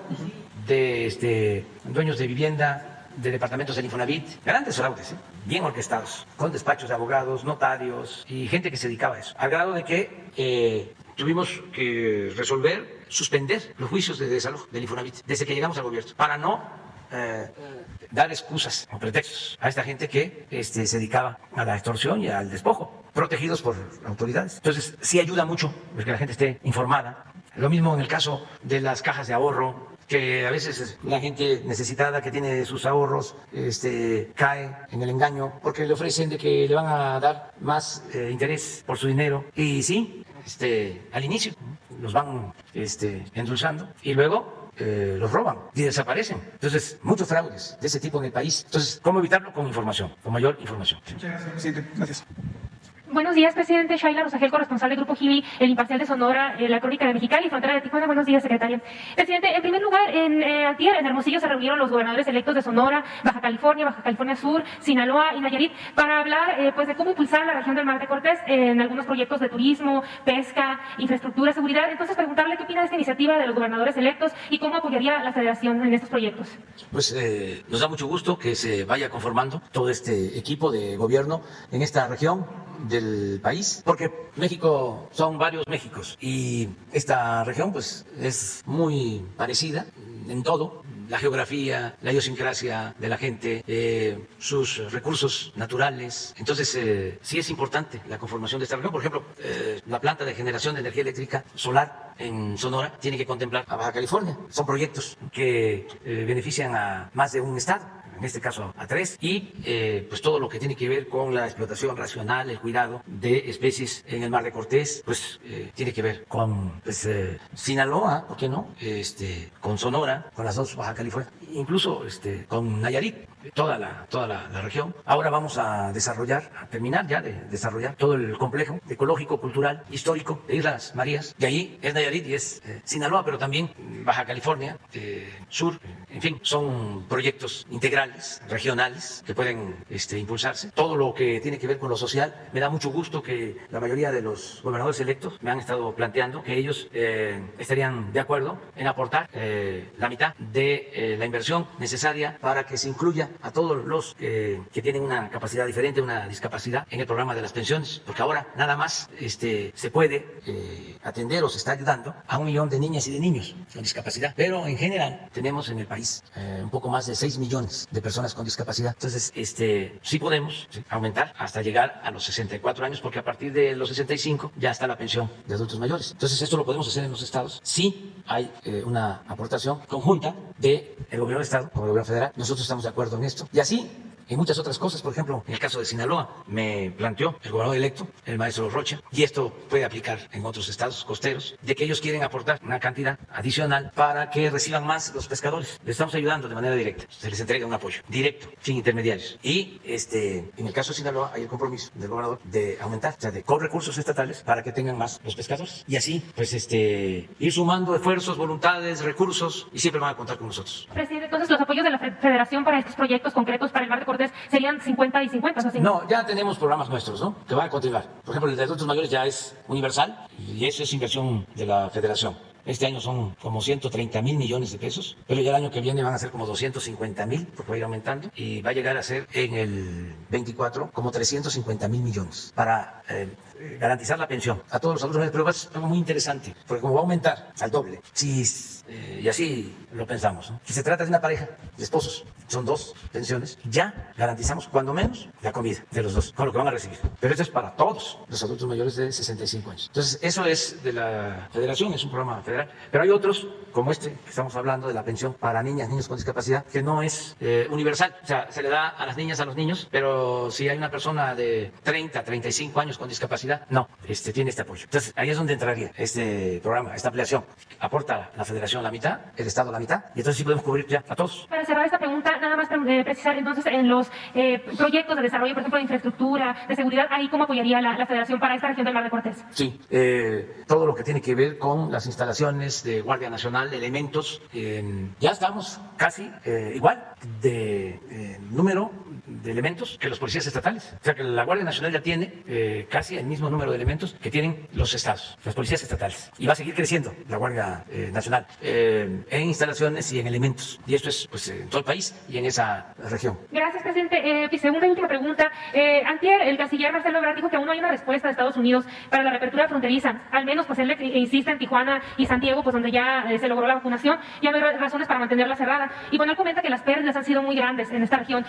[SPEAKER 1] de dueños de vivienda, de departamentos del Infonavit, grandes fraudes, bien orquestados, con despachos de abogados, notarios y gente que se dedicaba a eso, al grado de que tuvimos que suspender los juicios de desalojo del Infonavit desde que llegamos al gobierno, para no dar excusas o pretextos a esta gente que se dedicaba a la extorsión y al despojo, protegidos por autoridades. Entonces, sí ayuda mucho que la gente esté informada. Lo mismo en el caso de las cajas de ahorro, que a veces la gente necesitada que tiene sus ahorros cae en el engaño porque le ofrecen de que le van a dar más interés por su dinero. Y sí, al inicio los van endulzando y luego los roban y desaparecen. Entonces, muchos fraudes de ese tipo en el país. Entonces, ¿cómo evitarlo? Con información, con mayor información.
[SPEAKER 6] Muchas gracias, presidente. Gracias.
[SPEAKER 7] Buenos días, presidente. Shaila Rosagel, corresponsal del Grupo Gili, El Imparcial de Sonora, La Crónica de Mexicali, Frontera de Tijuana. Buenos días, secretaria. Presidente, en primer lugar, antier, en Hermosillo se reunieron los gobernadores electos de Sonora, Baja California Sur, Sinaloa y Nayarit para hablar pues de cómo impulsar la región del Mar de Cortés en algunos proyectos de turismo, pesca, infraestructura, seguridad. Entonces, preguntarle qué opina de esta iniciativa de los gobernadores electos y cómo apoyaría la federación en estos proyectos.
[SPEAKER 1] Pues nos da mucho gusto que se vaya conformando todo este equipo de gobierno en esta región del país, porque México son varios Méxicos y esta región pues es muy parecida en todo, la geografía, la idiosincrasia de la gente, sus recursos naturales. Entonces sí es importante la conformación de esta región. Por ejemplo, la planta de generación de energía eléctrica solar en Sonora tiene que contemplar a Baja California. Son proyectos que benefician a más de un estado, en este caso a 3, y pues todo lo que tiene que ver con la explotación racional, el cuidado de especies en el Mar de Cortés, pues tiene que ver con Sinaloa, ¿por qué no? Con Sonora, con las dos Baja California, incluso con Nayarit, toda la región. Ahora vamos a terminar ya de desarrollar todo el complejo ecológico, cultural, histórico de Islas Marías, y ahí es Nayarit y es Sinaloa, pero también Baja California Sur, en fin, son proyectos integrales locales, regionales, que pueden impulsarse. Todo lo que tiene que ver con lo social, me da mucho gusto que la mayoría de los gobernadores electos me han estado planteando que ellos estarían de acuerdo en aportar la mitad de la inversión necesaria para que se incluya a todos los que tienen una capacidad diferente, una discapacidad en el programa de las pensiones, porque ahora nada más se puede atender o se está ayudando a 1 millón de niñas y de niños con discapacidad, pero en general tenemos en el país un poco más de 6 millones de personas con discapacidad. Entonces, sí podemos aumentar hasta llegar a los 64 años, porque a partir de los 65 ya está la pensión de adultos mayores. Entonces, esto lo podemos hacer en los estados. Sí hay una aportación conjunta del gobierno del estado con el gobierno federal. Nosotros estamos de acuerdo en esto. Y así y muchas otras cosas. Por ejemplo, en el caso de Sinaloa, me planteó el gobernador electo, el maestro Rocha, y esto puede aplicar en otros estados costeros, de que ellos quieren aportar una cantidad adicional para que reciban más los pescadores. Les estamos ayudando de manera directa. Se les entrega un apoyo directo, sin intermediarios. Y en el caso de Sinaloa hay el compromiso del gobernador de aumentar, o sea, con recursos estatales para que tengan más los pescadores. Y así, pues, ir sumando esfuerzos, voluntades, recursos, y siempre van a contar con nosotros.
[SPEAKER 7] Presidente, entonces los apoyos de la Federación para estos proyectos concretos para el Mar de Cortés serían 50 y 50, ¿no?
[SPEAKER 1] No, ya tenemos programas nuestros, ¿no? Que van a continuar. Por ejemplo, el de adultos mayores ya es universal y eso es inversión de la Federación. Este año son como 130,000 millones de pesos, pero ya el año que viene van a ser como 250,000, porque va a ir aumentando, y va a llegar a ser en el 24 como 350,000 millones para garantizar la pensión a todos los adultos mayores. Pero es algo muy interesante, porque como va a aumentar al doble, y así lo pensamos, ¿no? Si se trata de una pareja de esposos, son 2 pensiones, ya garantizamos cuando menos la comida de los 2, con lo que van a recibir. Pero esto es para todos los adultos mayores de 65 años. Entonces, eso es de la Federación, es un programa federal. Pero hay otros, como que estamos hablando de la pensión para niñas, niños con discapacidad, que no es universal. O sea, se le da a las niñas, a los niños, pero si hay una persona de 30, 35 años con discapacidad, no, tiene este apoyo. Entonces, ahí es donde entraría este programa, esta ampliación. Aporta la Federación la mitad, el Estado la mitad, y entonces sí podemos cubrir ya a todos.
[SPEAKER 7] Para cerrar esta pregunta, nada más precisar entonces en los proyectos de desarrollo, por ejemplo, de infraestructura, de seguridad, ahí cómo apoyaría la Federación para esta región del Mar de Cortés.
[SPEAKER 1] Sí, todo lo que tiene que ver con las instalaciones de Guardia Nacional, elementos, ya estamos casi igual de número de elementos que los policías estatales. O sea que la Guardia Nacional ya tiene casi el mismo número de elementos que tienen los estados, las policías estatales. Y va a seguir creciendo la Guardia Nacional en instalaciones y en elementos. Y esto es pues en todo el país y en esa región.
[SPEAKER 7] Gracias, presidente. Segunda y última pregunta. Antier, el canciller Marcelo Ebrard dijo que aún no hay una respuesta de Estados Unidos para la reapertura fronteriza. Al menos pues él insiste en Tijuana y San Diego, pues donde ya se logró la vacunación, ya no hay razones para mantenerla cerrada. Y bueno, él comenta que las pérdidas han sido muy grandes en esta región.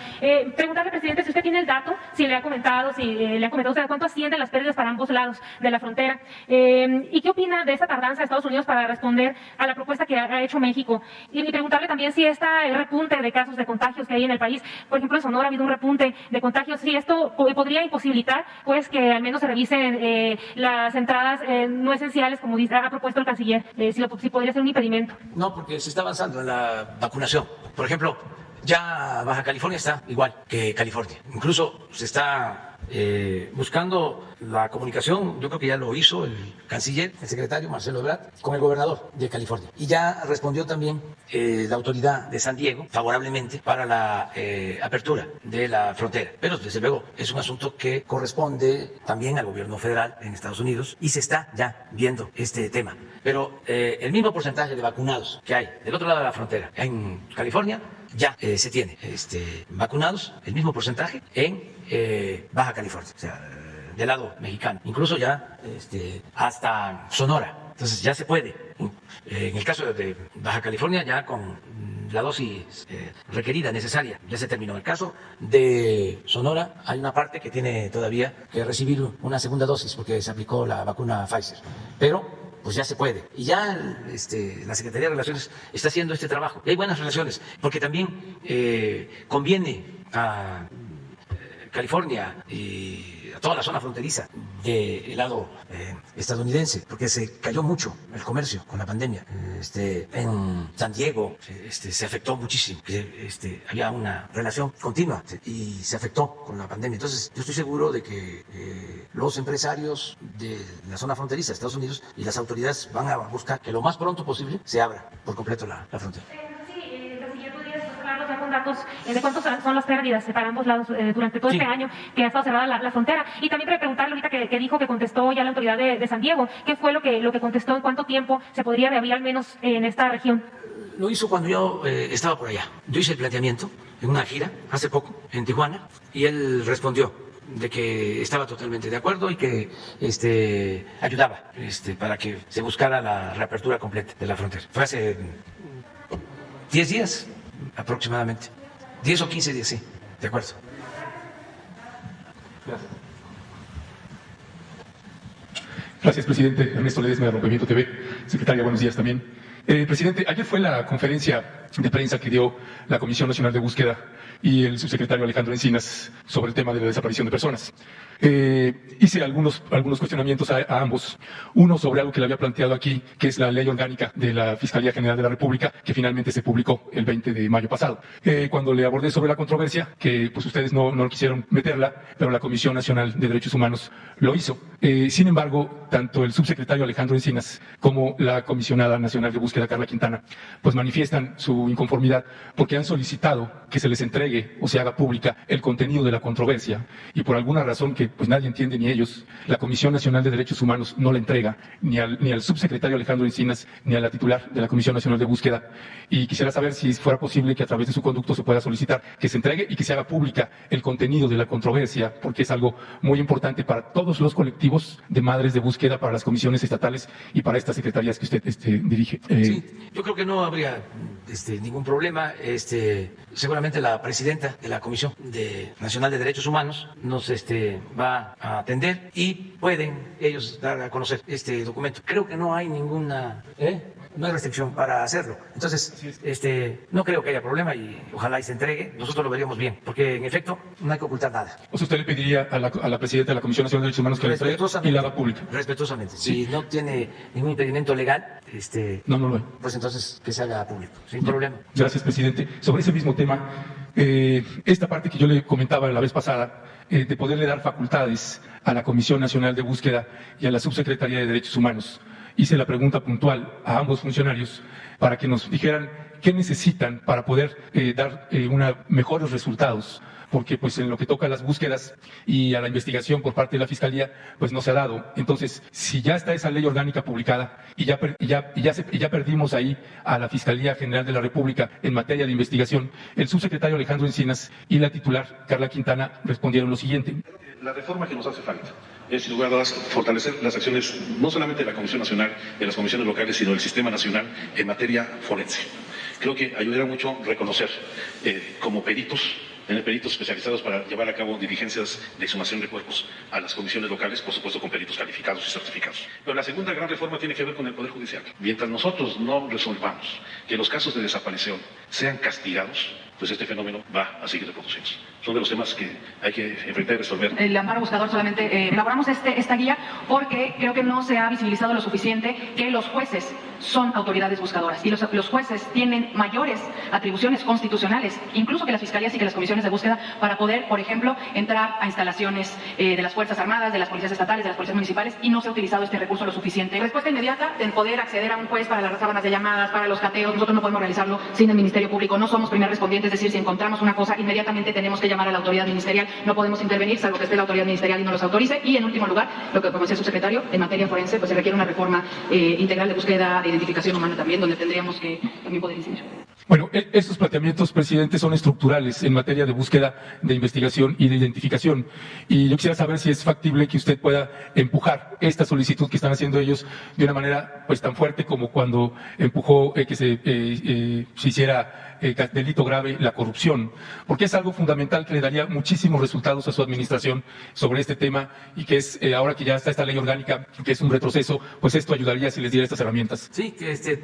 [SPEAKER 7] Preguntarle, presidente, si usted tiene el dato, si le ha comentado usted cuánto ascienden las pérdidas para ambos lados de la frontera, y qué opina de esta tardanza de Estados Unidos para responder a la propuesta que ha hecho México. Y preguntarle también si este repunte de casos de contagios que hay en el país, por ejemplo en Sonora ha habido un repunte de contagios, si esto podría imposibilitar pues que al menos se revisen las entradas no esenciales, como ha propuesto el canciller, si podría ser un impedimento.
[SPEAKER 1] No, porque se está avanzando en la vacunación. Por ejemplo, ya Baja California está igual que California. Incluso se está buscando la comunicación, yo creo que ya lo hizo el canciller, el secretario Marcelo Ebrard, con el gobernador de California. Y ya respondió también la autoridad de San Diego favorablemente para la apertura de la frontera. Pero desde luego es un asunto que corresponde también al gobierno federal en Estados Unidos y se está ya viendo este tema. Pero el mismo porcentaje de vacunados que hay del otro lado de la frontera en California ya se tiene vacunados, el mismo porcentaje en Baja California, o sea, del lado mexicano, incluso ya hasta Sonora. Entonces ya se puede. En el caso de Baja California, ya con la dosis requerida, necesaria, ya se terminó. En el caso de Sonora, hay una parte que tiene todavía que recibir una segunda dosis porque se aplicó la vacuna Pfizer. Pero pues ya se puede. Y ya la Secretaría de Relaciones está haciendo este trabajo. Y hay buenas relaciones, porque también conviene a California y a toda la zona fronteriza del lado estadounidense, porque se cayó mucho el comercio con la pandemia. En San Diego se afectó muchísimo. Había una relación continua y se afectó con la pandemia. Entonces, yo estoy seguro de que los empresarios de la zona fronteriza de Estados Unidos y las autoridades van a buscar que lo más pronto posible se abra por completo la frontera.
[SPEAKER 7] Sí, el canciller podría hablarnos ya con datos de cuántos son las pérdidas para ambos lados durante todo este año que ha estado cerrada la frontera. Y también para preguntarle ahorita que dijo que contestó ya la autoridad de San Diego, ¿qué fue lo que contestó? ¿En cuánto tiempo se podría reabrir al menos en esta región?
[SPEAKER 1] Lo hizo cuando yo estaba por allá. Yo hice el planteamiento en una gira hace poco en Tijuana y él respondió de que estaba totalmente de acuerdo y que ayudaba para que se buscara la reapertura completa de la frontera. Fue hace 10 días aproximadamente. 10 o 15 días, sí, de acuerdo.
[SPEAKER 8] Gracias. Gracias, presidente. Ernesto Ledesma de Rompimiento TV. Secretaria, buenos días también. Presidente, ayer fue la conferencia de prensa que dio la Comisión Nacional de Búsqueda y el subsecretario Alejandro Encinas sobre el tema de la desaparición de personas. Hice algunos cuestionamientos a ambos. Uno sobre algo que le había planteado aquí, que es la ley orgánica de la Fiscalía General de la República, que finalmente se publicó el 20 de mayo pasado. Cuando le abordé sobre la controversia, que pues ustedes no quisieron meterla, pero la Comisión Nacional de Derechos Humanos lo hizo. Sin embargo, tanto el subsecretario Alejandro Encinas como la comisionada nacional de búsqueda, Carla Quintana, pues manifiestan su inconformidad porque han solicitado que se les entregue o se haga pública el contenido de la controversia y por alguna razón que pues nadie entiende ni ellos, la Comisión Nacional de Derechos Humanos no la entrega ni al subsecretario Alejandro Encinas ni a la titular de la Comisión Nacional de Búsqueda. Y quisiera saber si fuera posible que a través de su conducto se pueda solicitar que se entregue y que se haga pública el contenido de la controversia, porque es algo muy importante para todos los colectivos de madres de búsqueda, para las comisiones estatales y para estas secretarías que usted dirige.
[SPEAKER 1] Sí, yo creo que no habría ningún problema. Seguramente la presidenta de la Comisión Nacional de Derechos Humanos nos va a atender y pueden ellos dar a conocer este documento. Creo que no hay ninguna no hay restricción para hacerlo. Entonces, no creo que haya problema y ojalá y se entregue. Nosotros lo veríamos bien, porque en efecto no hay que ocultar nada.
[SPEAKER 8] O sea, usted le pediría a la presidenta de la Comisión Nacional de Derechos Humanos que le entregue y la haga pública.
[SPEAKER 1] Respetuosamente.
[SPEAKER 8] Sí.
[SPEAKER 1] Si no tiene ningún impedimento legal,
[SPEAKER 8] no lo hay.
[SPEAKER 1] Pues entonces que se haga público, sin problema.
[SPEAKER 8] Gracias, presidente. Sobre ese mismo tema, esta parte que yo le comentaba la vez pasada, de poderle dar facultades a la Comisión Nacional de Búsqueda y a la Subsecretaría de Derechos Humanos. Hice la pregunta puntual a ambos funcionarios para que nos dijeran qué necesitan para poder dar mejores resultados, porque pues en lo que toca a las búsquedas y a la investigación por parte de la Fiscalía, pues no se ha dado. Entonces, si ya está esa ley orgánica publicada y ya perdimos ahí a la Fiscalía General de la República en materia de investigación, el subsecretario Alejandro Encinas y la titular Carla Quintana respondieron lo siguiente.
[SPEAKER 9] La reforma que nos hace falta es, sin lugar a dudas, fortalecer las acciones no solamente de la Comisión Nacional, de las comisiones locales, sino del sistema nacional en materia forense. Creo que ayudará mucho reconocer como peritos especializados para llevar a cabo diligencias de exhumación de cuerpos a las comisiones locales, por supuesto con peritos calificados y certificados. Pero la segunda gran reforma tiene que ver con el Poder Judicial. Mientras nosotros no resolvamos que los casos de desaparición sean castigados, pues este fenómeno va a seguir reproduciéndose. Son de los temas que hay que enfrentar y resolver.
[SPEAKER 5] El amparo buscador solamente elaboramos esta guía porque creo que no se ha visibilizado lo suficiente que los jueces son autoridades buscadoras y los jueces tienen mayores atribuciones constitucionales, incluso que las fiscalías y que las comisiones de búsqueda, para poder, por ejemplo, entrar a instalaciones de las Fuerzas Armadas, de las policías estatales, de las policías municipales, y no se ha utilizado este recurso lo suficiente. Respuesta inmediata en poder acceder a un juez para las sábanas de llamadas, para los cateos. Nosotros no podemos realizarlo sin el Ministerio Público, no somos primer respondiente, es decir, si encontramos una cosa, inmediatamente tenemos que llamar a la autoridad ministerial, no podemos intervenir salvo que esté la autoridad ministerial y no los autorice. Y en último lugar, lo que como decía el subsecretario, en materia forense, pues se requiere una reforma integral de búsqueda de identificación humana también, donde tendríamos que también poder incidir.
[SPEAKER 8] Bueno, estos planteamientos, presidente, son estructurales en materia de búsqueda, de investigación y de identificación. Y yo quisiera saber si es factible que usted pueda empujar esta solicitud que están haciendo ellos de una manera pues tan fuerte como cuando empujó que se hiciera delito grave la corrupción, porque es algo fundamental que le daría muchísimos resultados a su administración sobre este tema y que es, ahora que ya está esta ley orgánica, que es un retroceso, pues esto ayudaría si les diera estas herramientas.
[SPEAKER 1] Sí, que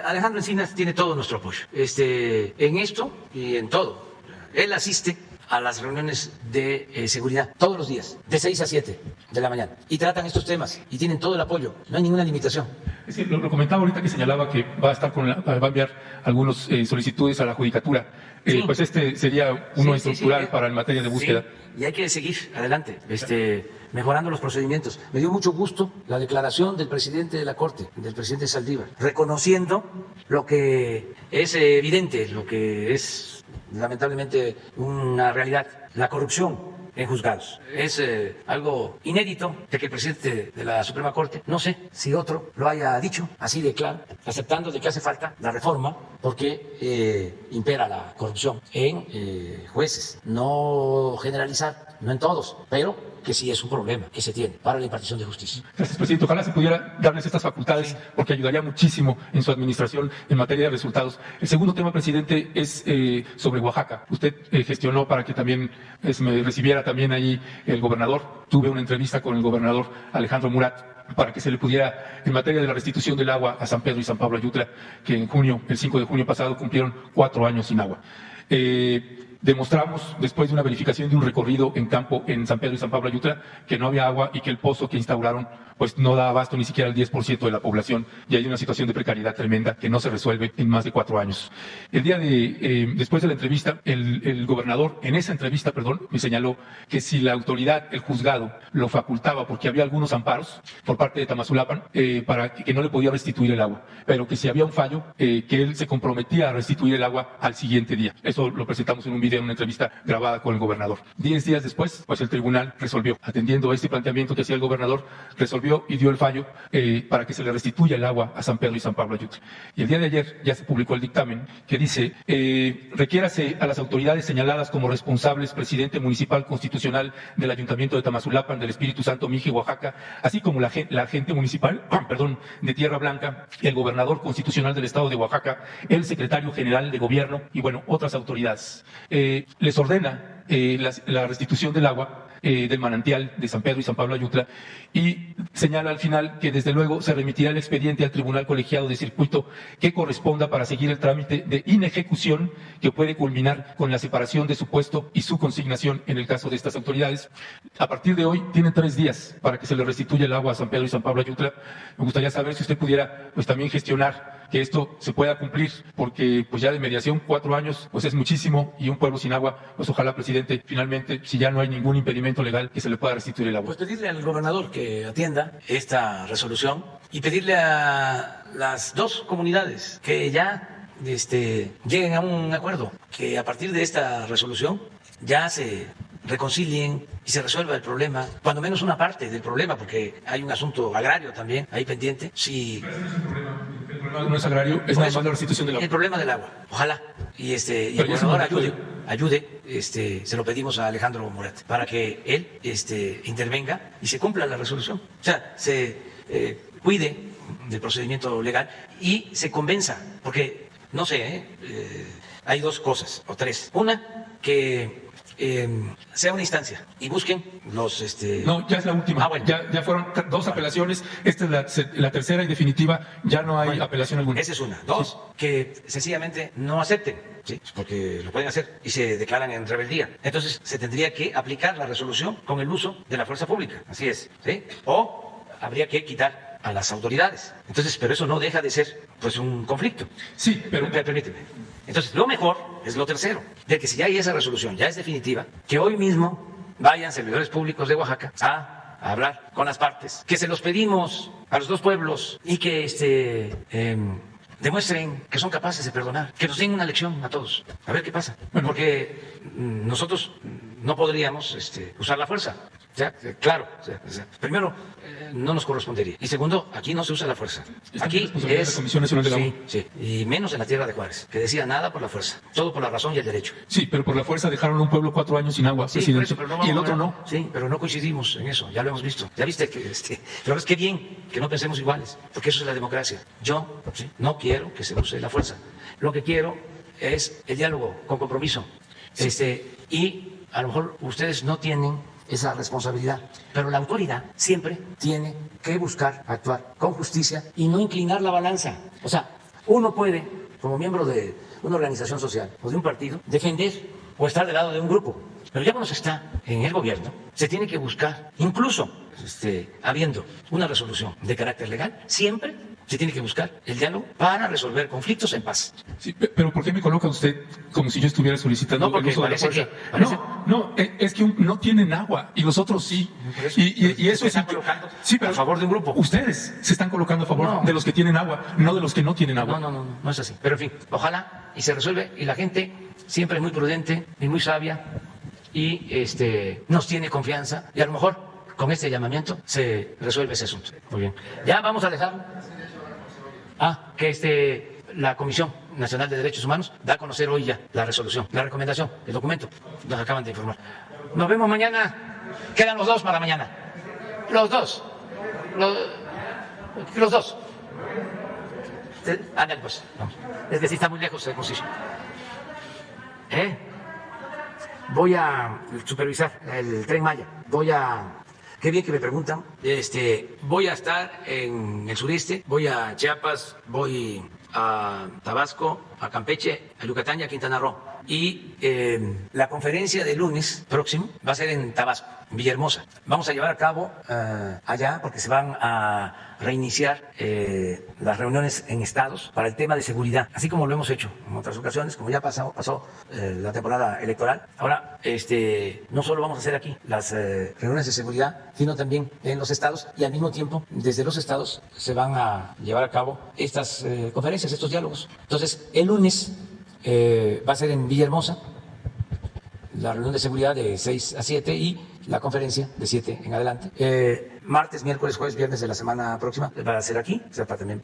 [SPEAKER 1] Alejandro Encinas tiene todo nuestro apoyo en esto y en todo. Él asiste a las reuniones de seguridad todos los días, de 6 a 7 de la mañana, y tratan estos temas y tienen todo el apoyo, no hay ninguna limitación.
[SPEAKER 8] Es que lo comentaba ahorita que señalaba que va a enviar algunas solicitudes a la judicatura. Sí. Pues sería uno estructural para en materia de búsqueda.
[SPEAKER 1] Sí. Y hay que seguir adelante. mejorando los procedimientos. Me dio mucho gusto la declaración del presidente de la Corte, del presidente Saldívar, reconociendo lo que es evidente, lo que es lamentablemente una realidad, la corrupción en juzgados. Es algo inédito de que el presidente de la Suprema Corte, no sé si otro lo haya dicho así de claro, aceptando de que hace falta la reforma porque impera la corrupción en jueces. No generalizar, no en todos, pero que sí es un problema que se tiene para la impartición de justicia.
[SPEAKER 8] Gracias, presidente. Ojalá se pudiera darles estas facultades porque ayudaría muchísimo en su administración en materia de resultados. El segundo tema, presidente, es sobre Oaxaca. Usted gestionó para que también me recibiera también ahí el gobernador. Tuve una entrevista con el gobernador Alejandro Murat para que se le pudiera, en materia de la restitución del agua a San Pedro y San Pablo Ayutla, que en junio, el 5 de junio pasado, cumplieron 4 años sin agua. Demostramos, después de una verificación de un recorrido en campo en San Pedro y San Pablo Ayutla, que no había agua y que el pozo que instauraron pues no da abasto ni siquiera al 10% de la población y hay una situación de precariedad tremenda que no se resuelve en más de 4 años. El día después de la entrevista, el gobernador, en esa entrevista, me señaló que si la autoridad, el juzgado, lo facultaba porque había algunos amparos por parte de Tamazulapan para que no le podía restituir el agua, pero que si había un fallo, que él se comprometía a restituir el agua al siguiente día. Eso lo presentamos en un video, en una entrevista grabada con el gobernador. 10 días después, pues el tribunal resolvió, atendiendo a este planteamiento que hacía el gobernador, resolvió y dio el fallo para que se le restituya el agua a San Pedro y San Pablo Ayutla. Y el día de ayer ya se publicó el dictamen que dice, requiérase a las autoridades señaladas como responsables, presidente municipal constitucional del Ayuntamiento de Tamazulapan, del Espíritu Santo, Mije, Oaxaca, así como la agente municipal, de Tierra Blanca, el gobernador constitucional del Estado de Oaxaca, el secretario general de gobierno y otras autoridades. Les ordena la restitución del agua del manantial de San Pedro y San Pablo Ayutla y señala al final que desde luego se remitirá el expediente al Tribunal Colegiado de Circuito que corresponda para seguir el trámite de inejecución que puede culminar con la separación de su puesto y su consignación en el caso de estas autoridades. A partir de hoy tienen 3 días para que se le restituya el agua a San Pedro y San Pablo Ayutla. Me gustaría saber si usted pudiera también gestionar que esto se pueda cumplir, porque ya de mediación 4 años es muchísimo y un pueblo sin agua, ojalá, presidente, finalmente, si ya no hay ningún impedimento legal, que se le pueda restituir el agua.
[SPEAKER 1] Pues pedirle al gobernador que atienda esta resolución y pedirle a las 2 comunidades que ya lleguen a un acuerdo, que a partir de esta resolución ya se reconcilien y se resuelva el problema, cuando menos una parte del problema, porque hay un asunto agrario también ahí pendiente. Si
[SPEAKER 8] el problema no es agrario, es nada más la restitución del agua.
[SPEAKER 1] El problema del agua, ojalá. Y el gobernador ayude, se lo pedimos a Alejandro Murat, para que él intervenga y se cumpla la resolución. O sea, se cuide del procedimiento legal y se convenza, porque, no sé, hay 2 cosas, o 3. Una, que sea una instancia y busquen los...
[SPEAKER 8] No, ya es la última.
[SPEAKER 1] Bueno.
[SPEAKER 8] Ya fueron 2 apelaciones, esta es la tercera y definitiva, ya no hay apelación alguna.
[SPEAKER 1] Esa es una. 2, que sencillamente no acepten, ¿sí? Porque lo pueden hacer y se declaran en rebeldía. Entonces se tendría que aplicar la resolución con el uso de la fuerza pública, así es, ¿sí? O habría que quitar a las autoridades. Entonces, pero eso no deja de ser un conflicto.
[SPEAKER 8] Sí, pero...
[SPEAKER 1] Permíteme. Entonces, lo mejor es lo tercero, de que si ya hay esa resolución, ya es definitiva, que hoy mismo vayan servidores públicos de Oaxaca a hablar con las partes, que se los pedimos a los 2 pueblos y que demuestren que son capaces de perdonar, que nos den una lección a todos, a ver qué pasa, porque nosotros no podríamos usar la fuerza. Claro, primero no nos correspondería y segundo, aquí no se usa la fuerza. Aquí es
[SPEAKER 8] la Comisión Nacional del Agua.
[SPEAKER 1] Sí, y menos en la tierra de Juárez, que decía nada por la fuerza, todo por la razón y el derecho.
[SPEAKER 8] Sí, pero por la fuerza dejaron a un pueblo 4 años sin agua, presidente,
[SPEAKER 1] eso,
[SPEAKER 8] y el otro no.
[SPEAKER 1] Sí, pero no coincidimos en eso, ya lo hemos visto. Ya viste que pero es que bien que no pensemos iguales, porque eso es la democracia. Yo no quiero que se use la fuerza. Lo que quiero es el diálogo con compromiso. Y a lo mejor ustedes no tienen esa responsabilidad, pero la autoridad siempre tiene que buscar actuar con justicia y no inclinar la balanza. O sea, uno puede, como miembro de una organización social o de un partido, defender o estar del lado de un grupo, Pero ya cuando se está en el gobierno, se tiene que buscar, incluso habiendo una resolución de carácter legal, siempre se tiene que buscar el diálogo para resolver conflictos en paz.
[SPEAKER 8] Sí, pero ¿por qué me coloca usted como si yo estuviera solicitando
[SPEAKER 1] No,
[SPEAKER 8] el uso de la fuerza?
[SPEAKER 1] parece...
[SPEAKER 8] Es que no tienen agua y los otros sí. Y eso
[SPEAKER 1] se están colocando
[SPEAKER 8] sí, pero
[SPEAKER 1] a favor de un grupo.
[SPEAKER 8] Ustedes se están colocando a favor de los que tienen agua, no de los que no tienen agua.
[SPEAKER 1] No es así. Pero en fin, ojalá y se resuelve y la gente siempre es muy prudente y muy sabia y nos tiene confianza y a lo mejor con este llamamiento se resuelve ese asunto. Muy bien. Ya vamos a dejar que la Comisión Nacional de Derechos Humanos da a conocer hoy ya la resolución, la recomendación, el documento. Nos acaban de informar. Nos vemos mañana. Quedan los dos para mañana. Los dos. Los dos. Ándale pues. Vamos. Es que sí está muy lejos el Hermosillo. Voy a supervisar el Tren Maya. Qué bien que me preguntan. Voy a estar en el sureste, voy a Chiapas, voy a Tabasco, a Campeche, a Yucatán y a Quintana Roo. Y la conferencia de lunes próximo va a ser en Tabasco, en Villahermosa. Vamos a llevar a cabo allá porque se van a reiniciar las reuniones en estados para el tema de seguridad, así como lo hemos hecho en otras ocasiones, como ya pasó la temporada electoral. Ahora, no solo vamos a hacer aquí las reuniones de seguridad, sino también en los estados y al mismo tiempo desde los estados se van a llevar a cabo estas conferencias, estos diálogos. Entonces, el lunes va a ser en Villahermosa, la reunión de seguridad de 6 a 7 y la conferencia de 7 en adelante. Martes, miércoles, jueves, viernes de la semana próxima va a ser aquí, o sea, también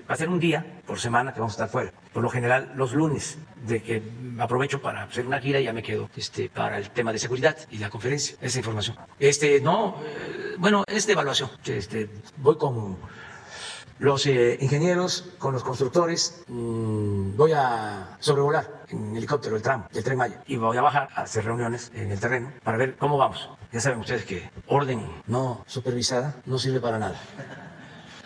[SPEAKER 1] va a ser un día por semana que vamos a estar fuera. Por lo general, los lunes, de que aprovecho para hacer una gira y ya me quedo para el tema de seguridad y la conferencia, esa información. Bueno, es de evaluación. Voy con los ingenieros, con los constructores, voy a sobrevolar en helicóptero el tramo del Tren Maya y voy a bajar a hacer reuniones en el terreno para ver cómo vamos. Ya saben ustedes que orden no supervisada no sirve para nada.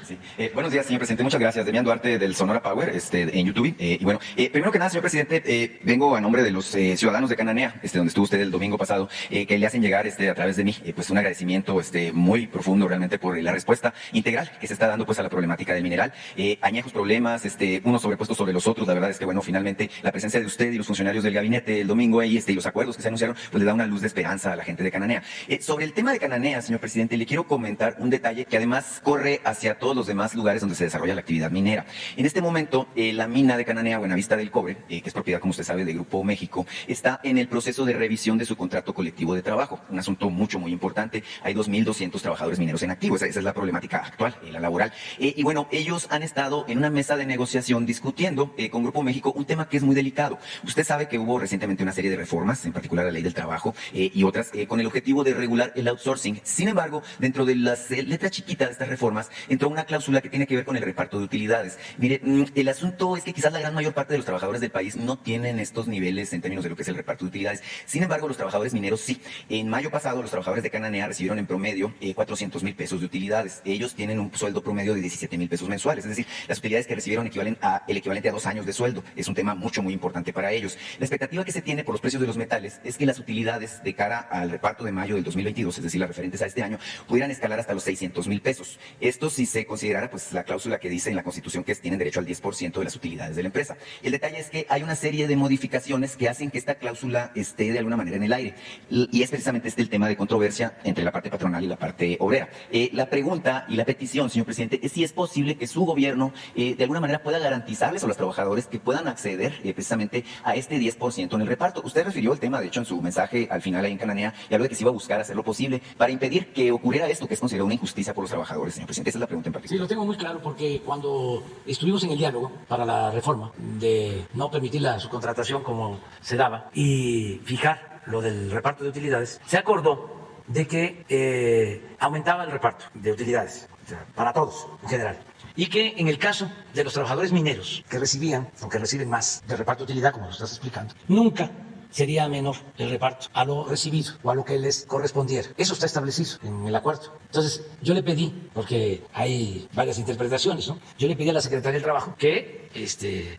[SPEAKER 10] Sí. Buenos días, señor presidente. Muchas gracias. Demián Duarte del Sonora Power en YouTube. Y bueno, primero que nada, señor presidente, vengo a nombre de los ciudadanos de Cananea, donde estuvo usted el domingo pasado, que le hacen llegar a través de mí pues un agradecimiento muy profundo realmente por la respuesta integral que se está dando pues a la problemática del mineral. Añejos problemas, unos sobrepuestos sobre los otros. La verdad es que bueno, finalmente la presencia de usted y los funcionarios del gabinete el domingo y los acuerdos que se anunciaron pues le da una luz de esperanza a la gente de Cananea. Sobre el tema de Cananea, señor presidente, le quiero comentar un detalle que además corre hacia todos los demás lugares donde se desarrolla la actividad minera. En este momento, la mina de Cananea, Buenavista del Cobre, que es propiedad, como usted sabe, de Grupo México, está en el proceso de revisión de su contrato colectivo de trabajo. Un asunto muy importante. Hay 2.200 trabajadores mineros en activo. Esa es la problemática actual, la laboral. Y bueno, ellos han estado en una mesa de negociación discutiendo con Grupo México un tema que es muy delicado. Usted sabe que hubo recientemente una serie de reformas, en particular la ley del trabajo y otras, con el objetivo de regular el outsourcing. Sin embargo, dentro de las letras chiquitas de estas reformas, entró una cláusula que tiene que ver con el reparto de utilidades. Mire, el asunto es que quizás la gran mayor parte de los trabajadores del país no tienen estos niveles en términos de lo que es el reparto de utilidades. Sin embargo, los trabajadores mineros sí. En mayo pasado, los trabajadores de Cananea recibieron en promedio 400,000 pesos de utilidades. Ellos tienen un sueldo promedio de 17,000 pesos mensuales. Es decir, las utilidades que recibieron equivalen el equivalente a 2 años de sueldo. Es un tema muy importante para ellos. La expectativa que se tiene por los precios de los metales es que las utilidades de cara al reparto de mayo del 2022, es decir, las referentes a este año, pudieran escalar hasta los 600,000 pesos. Esto si se considerara pues la cláusula que dice en la Constitución que tienen derecho al 10% de las utilidades de la empresa. El detalle es que hay una serie de modificaciones que hacen que esta cláusula esté de alguna manera en el aire. Y es precisamente el tema de controversia entre la parte patronal y la parte obrera. La pregunta y la petición, señor presidente, es si es posible que su gobierno de alguna manera pueda garantizarles a los trabajadores que puedan acceder precisamente a este 10% en el reparto. Usted refirió el tema, de hecho, en su mensaje al final ahí en Cananea, y habló de que se iba a buscar hacer lo posible para impedir que ocurriera esto, que es considerado una injusticia por los trabajadores, señor presidente. Esa es la pregunta en particular.
[SPEAKER 1] Sí, lo tengo muy claro porque cuando estuvimos en el diálogo para la reforma de no permitir la subcontratación como se daba y fijar lo del reparto de utilidades, se acordó de que aumentaba el reparto de utilidades, o sea, para todos en general. Y que en el caso de los trabajadores mineros que recibían o que reciben más de reparto de utilidad, como lo estás explicando, nunca sería menor el reparto a lo recibido o a lo que les correspondiera. Eso está establecido en el acuerdo. Entonces, yo le pedí, porque hay varias interpretaciones, ¿no? Yo le pedí a la Secretaría del Trabajo que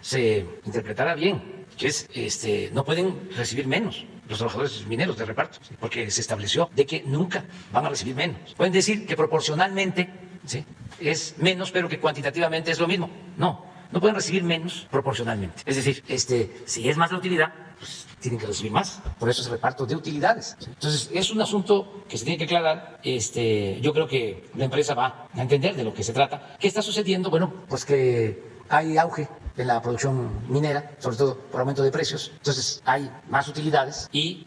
[SPEAKER 1] se interpretara bien, que es, no pueden recibir menos los trabajadores mineros de reparto, ¿sí? Porque se estableció de que nunca van a recibir menos. Pueden decir que proporcionalmente, ¿sí?, es menos, pero que cuantitativamente es lo mismo. No pueden recibir menos proporcionalmente. Es decir, si es más la utilidad, pues tienen que recibir más. Por eso es el reparto de utilidades. Entonces, es un asunto que se tiene que aclarar. Yo creo que la empresa va a entender de lo que se trata. ¿Qué está sucediendo? Bueno, pues que hay auge en la producción minera, sobre todo por aumento de precios. Entonces, hay más utilidades y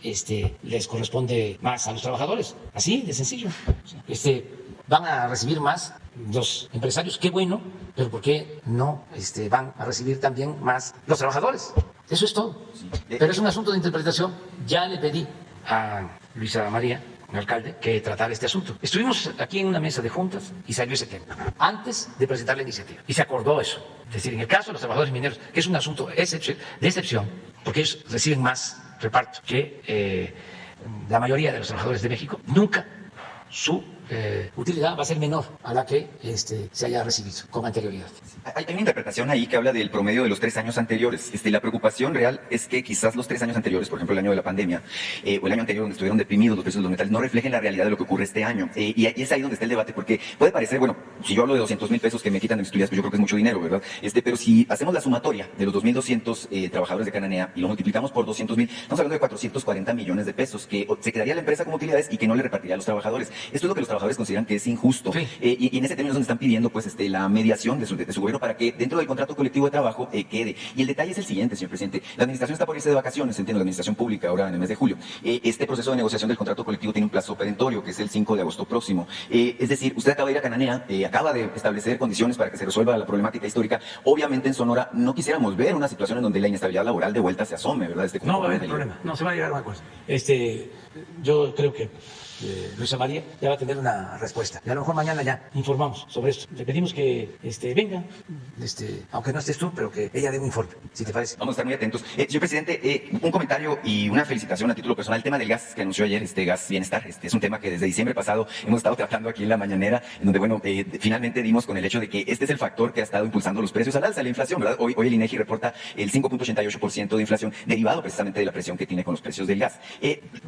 [SPEAKER 1] les corresponde más a los trabajadores. Así de sencillo. Van a recibir más los empresarios, qué bueno, pero ¿por qué no van a recibir también más los trabajadores? Eso es todo. Pero es un asunto de interpretación. Ya le pedí a Luisa María, el alcalde, que tratara este asunto. Estuvimos aquí en una mesa de juntas y salió ese tema, antes de presentar la iniciativa. Y se acordó eso. Es decir, en el caso de los trabajadores mineros, que es un asunto de excepción, porque ellos reciben más reparto que la mayoría de los trabajadores de México, nunca su utilidad va a ser menor a la que se haya recibido con anterioridad.
[SPEAKER 10] Hay una interpretación ahí que habla del promedio de los 3 años anteriores. La preocupación real es que quizás los 3 años anteriores, por ejemplo el año de la pandemia, o el año anterior donde estuvieron deprimidos los precios de los metales, no reflejen la realidad de lo que ocurre este año. Y es ahí donde está el debate, porque puede parecer, bueno, si yo hablo de 200,000 pesos que me quitan de mis estudios, pues yo creo que es mucho dinero, ¿verdad? Pero si hacemos la sumatoria de los 2,200 trabajadores de Cananea y lo multiplicamos por 200,000, estamos hablando de 440 millones de pesos que se quedaría la empresa como utilidades y que no le repartiría a los trabajadores. Esto es lo que los trabajadores consideran que es injusto. Sí. Y en ese término es donde están pidiendo pues la mediación de su gobierno para que dentro del contrato colectivo de trabajo quede. Y el detalle es el siguiente, señor presidente. La administración está por irse de vacaciones, entiendo, la administración pública ahora en el mes de julio. Este proceso de negociación del contrato colectivo tiene un plazo perentorio, que es el 5 de agosto próximo. Es decir, usted acaba de ir a Cananea, acaba de establecer condiciones para que se resuelva la problemática histórica. Obviamente en Sonora no quisiéramos ver una situación en donde la inestabilidad laboral de vuelta se asome, ¿verdad?
[SPEAKER 1] No va a haber problema, no se va a llegar a un acuerdo. Yo creo que Luisa María ya va a tener una respuesta. Y a lo mejor mañana ya informamos sobre esto. Le pedimos que venga, aunque no estés tú, pero que ella dé un informe, si te parece.
[SPEAKER 10] Vamos a estar muy atentos. Señor presidente, un comentario y una felicitación a título personal. El tema del gas que anunció ayer, gas bienestar, es un tema que desde diciembre pasado hemos estado tratando aquí en la mañanera, en donde, bueno, finalmente dimos con el hecho de que este es el factor que ha estado impulsando los precios al alza, la inflación, ¿verdad? Hoy el INEGI reporta el 5.88% de inflación derivado precisamente de la presión que tiene con los precios del gas.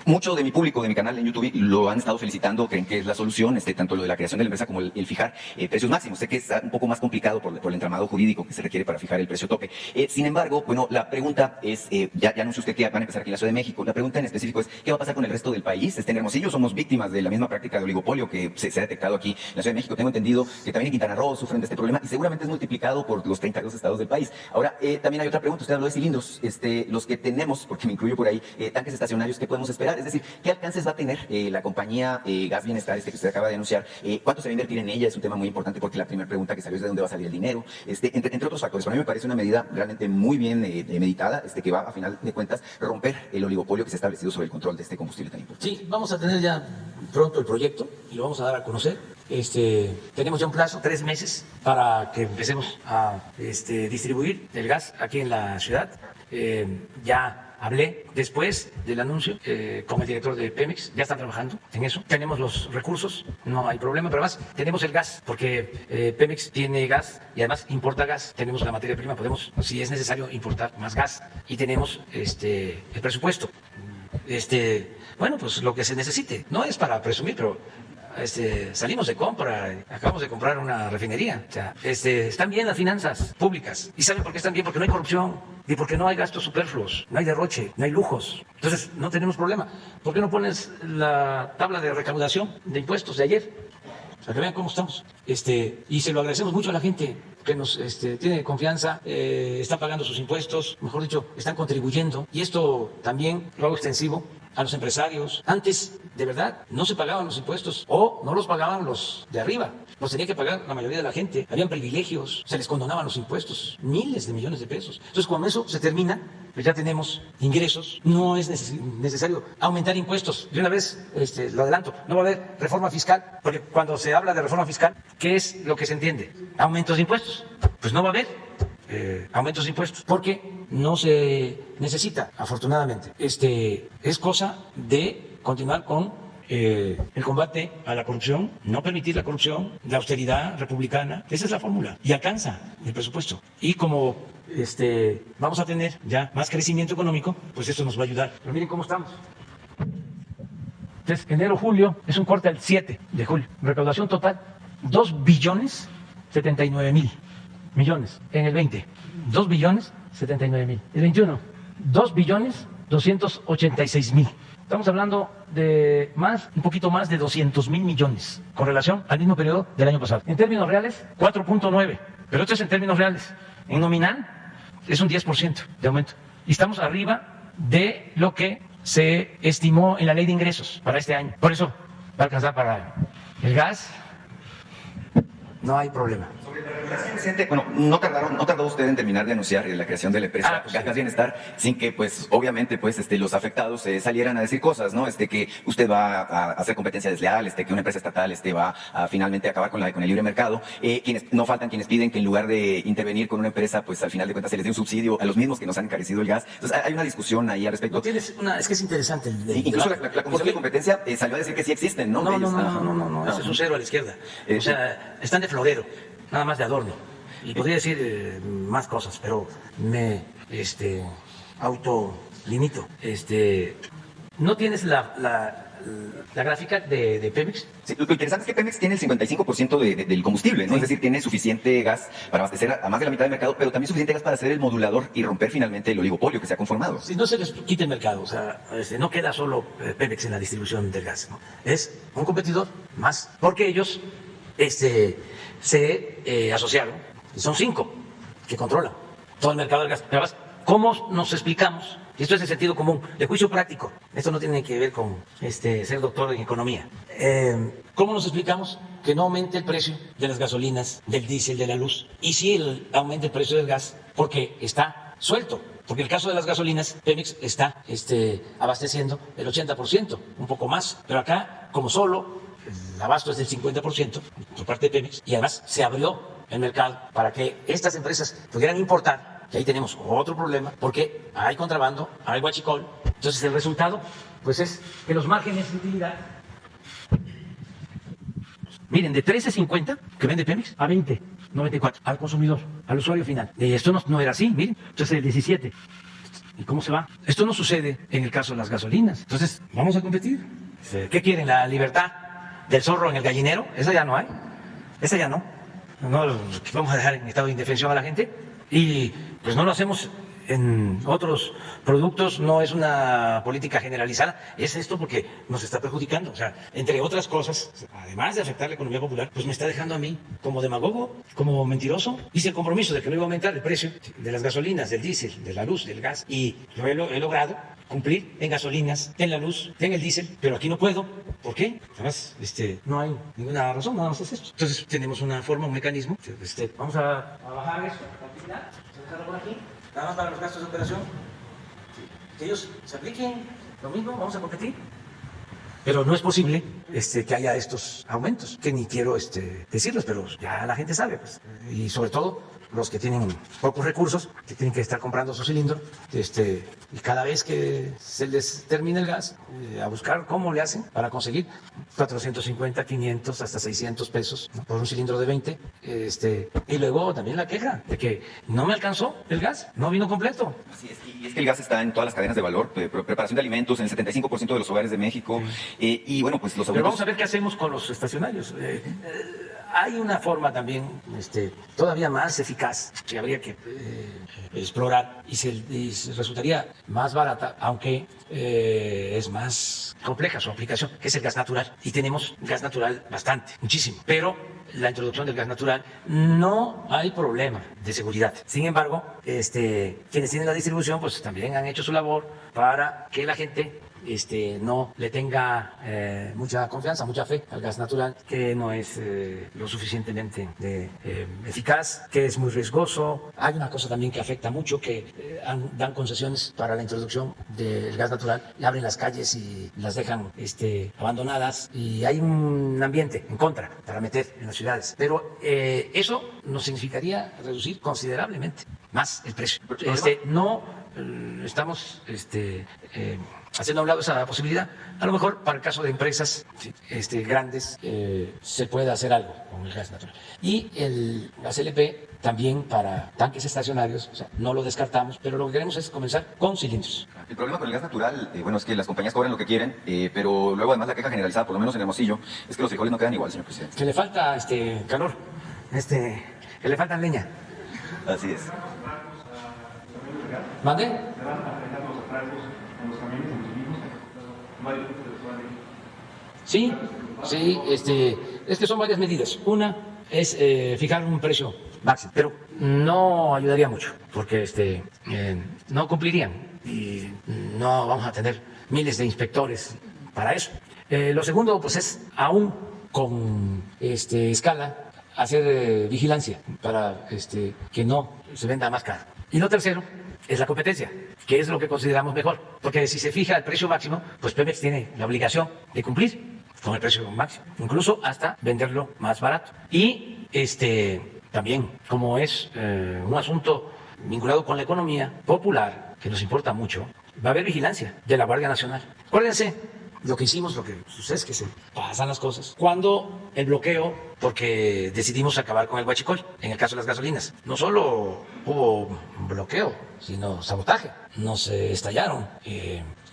[SPEAKER 10] Mucho de mi público, de mi canal en YouTube, lo han estado felicitando, creen que es la solución, tanto lo de la creación de la empresa como el fijar precios máximos. Sé que es un poco más complicado por el entramado jurídico que se requiere para fijar el precio tope. Sin embargo, bueno, la pregunta es, ya anunció usted que van a empezar aquí en la Ciudad de México. La pregunta en específico es, ¿qué va a pasar con el resto del país? En Hermosillo somos víctimas de la misma práctica de oligopolio que se ha detectado aquí en la Ciudad de México. Tengo entendido que también en Quintana Roo sufren de este problema y seguramente es multiplicado por los 32 estados del país. Ahora, también hay otra pregunta. Usted habló de cilindros. Los que tenemos, porque me incluyo por ahí, tanques estacionarios, ¿qué podemos esperar? Es decir, ¿qué alcances va a tener la compañía Gas Bienestar, que usted acaba de anunciar? ¿Cuánto se va a invertir en ella? Es un tema muy importante porque la primera pregunta que salió es de dónde va a salir el dinero, entre otros factores. Para mí me parece una medida realmente muy bien meditada, que va a final de cuentas romper el oligopolio que se ha establecido sobre el control de este combustible tan importante.
[SPEAKER 1] Sí, vamos a tener ya pronto el proyecto y lo vamos a dar a conocer. Tenemos ya un plazo, 3 meses, para que empecemos a distribuir el gas aquí en la ciudad. Ya hablé después del anuncio con el director de Pemex, ya están trabajando en eso. Tenemos los recursos, no hay problema, pero además tenemos el gas, porque Pemex tiene gas y además importa gas. Tenemos la materia prima, podemos, si es necesario, importar más gas y tenemos el presupuesto. Bueno, pues lo que se necesite. No es para presumir, pero salimos de compra, acabamos de comprar una refinería. O sea, están bien las finanzas públicas. ¿Y saben por qué están bien? Porque no hay corrupción y porque no hay gastos superfluos, no hay derroche, no hay lujos. Entonces, no tenemos problema. ¿Por qué no pones la tabla de recaudación de impuestos de ayer? Para que vean cómo estamos. Y se lo agradecemos mucho a la gente que nos tiene confianza, está pagando sus impuestos, mejor dicho, están contribuyendo. Y esto también lo hago extensivo a los empresarios. Antes, de verdad, no se pagaban los impuestos o no los pagaban los de arriba. Los tenía que pagar la mayoría de la gente. Habían privilegios, se les condonaban los impuestos, miles de millones de pesos. Entonces, cuando eso se termina, pues ya tenemos ingresos. No es necesario aumentar impuestos. De una vez, lo adelanto, no va a haber reforma fiscal, porque cuando se habla de reforma fiscal, ¿qué es lo que se entiende? Aumentos de impuestos. Pues no va a haber aumentos de impuestos, porque no se necesita, afortunadamente. Es cosa de continuar con el combate a la corrupción, no permitir la corrupción, la austeridad republicana, esa es la fórmula y alcanza el presupuesto. Y como vamos a tener ya más crecimiento económico, pues eso nos va a ayudar. Pero miren cómo estamos. Entonces, enero-julio es un corte al 7 de julio. Recaudación total, 2.079.000 millones. En el 20, 2.079.000. El 21, 2.286.000. Estamos hablando de un poquito más de 200.000 millones con relación al mismo periodo del año pasado. En términos reales, 4.9. Pero esto es en términos reales. En nominal, es un 10% de aumento. Y estamos arriba de lo que se estimó en la ley de ingresos para este año. Por eso va a alcanzar para el gas. No hay problema.
[SPEAKER 10] Presidente, bueno, no tardó usted en terminar de anunciar la creación de la empresa Gas Bienestar sin que, pues, obviamente, pues, los afectados salieran a decir cosas, ¿no? Que usted va a hacer competencia desleal, que una empresa estatal va a finalmente acabar con el libre mercado. No faltan quienes piden que en lugar de intervenir con una empresa, pues, al final de cuentas se les dé un subsidio a los mismos que nos han encarecido el gas. Entonces, hay una discusión ahí al respecto.
[SPEAKER 1] Es que es interesante.
[SPEAKER 10] Incluso la Comisión de Competencia salió a decir que sí existen, ¿no?
[SPEAKER 1] No, ese es un cero a la izquierda. O sea, están de florero, nada más de adorno. Y podría decir más cosas, pero me autolimito. ¿No tienes la gráfica de Pemex?
[SPEAKER 10] Sí, lo interesante es que Pemex tiene el 55% del combustible, ¿no? Sí. Es decir, tiene suficiente gas para abastecer a más de la mitad del mercado, pero también suficiente gas para hacer el modulador y romper finalmente el oligopolio que se ha conformado.
[SPEAKER 1] Si no se les quita el mercado, o sea, no queda solo Pemex en la distribución del gas, ¿no? Es un competidor más, porque ellos se asociaron. Son 5 que controlan todo el mercado del gas. Pero ¿cómo nos explicamos? Y esto es de sentido común, de juicio práctico. Esto no tiene que ver con ser doctor en economía. ¿Cómo nos explicamos que no aumente el precio de las gasolinas, del diésel, de la luz? Y sí aumenta el precio del gas porque está suelto. Porque en el caso de las gasolinas, Pemex está abasteciendo el 80%, un poco más. Pero acá, como solo el abasto es del 50% por parte de Pemex, y además se abrió el mercado para que estas empresas pudieran importar, que ahí tenemos otro problema, porque hay contrabando, hay huachicol. Entonces el resultado, pues, es que los márgenes de utilidad, miren, de 13.50 que vende Pemex a 20.94 al consumidor, al usuario final. Y esto no era así, miren, entonces el 17. ¿Y cómo se va? Esto no sucede en el caso de las gasolinas. Entonces, vamos a competir. ¿Qué quieren? ¿La libertad del zorro en el gallinero? Esa ya no hay. Esa ya no. No vamos a dejar en estado de indefensión a la gente, y pues no lo hacemos en otros productos, no es una política generalizada, es esto porque nos está perjudicando. O sea, entre otras cosas, además de afectar la economía popular, pues me está dejando a mí como demagogo, como mentiroso. Hice el compromiso de que no iba a aumentar el precio de las gasolinas, del diésel, de la luz, del gas, y lo he logrado cumplir en gasolinas, en la luz, en el diésel, pero aquí no puedo. ¿Por qué? Además, no hay ninguna razón, nada más es esto. Entonces tenemos una forma, un mecanismo. Vamos a bajar esto, cantidad, dejarlo por aquí, nada más para los gastos de operación. Que ellos se apliquen lo mismo, vamos a competir. Pero no es posible que haya estos aumentos, que ni quiero decirlos, pero ya la gente sabe, pues. Y sobre todo los que tienen pocos recursos, que tienen que estar comprando su cilindro, y cada vez que se les termina el gas, a buscar cómo le hacen para conseguir 450, 500, hasta 600 pesos, ¿no?, por un cilindro de 20. Y luego también la queja de que no me alcanzó el gas, no vino completo.
[SPEAKER 10] Así es, y es que el gas está en todas las cadenas de valor, preparación de alimentos, en el 75% de los hogares de México, y bueno, pues los aumentos...
[SPEAKER 1] Pero vamos a ver qué hacemos con los estacionarios. Hay una forma también todavía más eficaz que habría que explorar y resultaría más barata, aunque es más compleja su aplicación, que es el gas natural. Y tenemos gas natural bastante, muchísimo. Pero la introducción del gas natural no hay problema de seguridad. Sin embargo, quienes tienen la distribución pues también han hecho su labor para que la gente no le tenga mucha confianza, mucha fe al gas natural, que no es lo suficientemente eficaz, que es muy riesgoso. Hay una cosa también que afecta mucho, que dan concesiones para la introducción del gas natural y abren las calles y las dejan abandonadas, y hay un ambiente en contra para meter en las ciudades. Pero eso nos significaría reducir considerablemente más el precio. No estamos haciendo a un lado esa posibilidad. A lo mejor para el caso de empresas grandes se puede hacer algo con el gas natural. Y el gas LP también para tanques estacionarios, o sea, no lo descartamos, pero lo que queremos es comenzar con cilindros.
[SPEAKER 10] El problema con el gas natural, bueno, es que las compañías cobran lo que quieren, pero luego además la queja generalizada, por lo menos en Hermosillo, es que los frijoles no quedan igual, señor presidente.
[SPEAKER 1] Que le falta calor, que le falta leña.
[SPEAKER 10] Así es.
[SPEAKER 1] ¿Mande? Sí, es que son varias medidas. Una es fijar un precio máximo, pero no ayudaría mucho, porque no cumplirían y no vamos a tener miles de inspectores para eso. Lo segundo, pues es aún con escala hacer vigilancia para que no se venda más caro. Y lo tercero es la competencia, que es lo que consideramos mejor, porque si se fija el precio máximo, pues Pemex tiene la obligación de cumplir con el precio máximo, incluso hasta venderlo más barato. Y también, como es un asunto vinculado con la economía popular, que nos importa mucho, va a haber vigilancia de la Guardia Nacional. Acuérdense lo que hicimos, lo que sucede es que se pasan las cosas. Cuando el bloqueo, porque decidimos acabar con el huachicol, en el caso de las gasolinas, no solo hubo bloqueo, sino sabotaje. Nos estallaron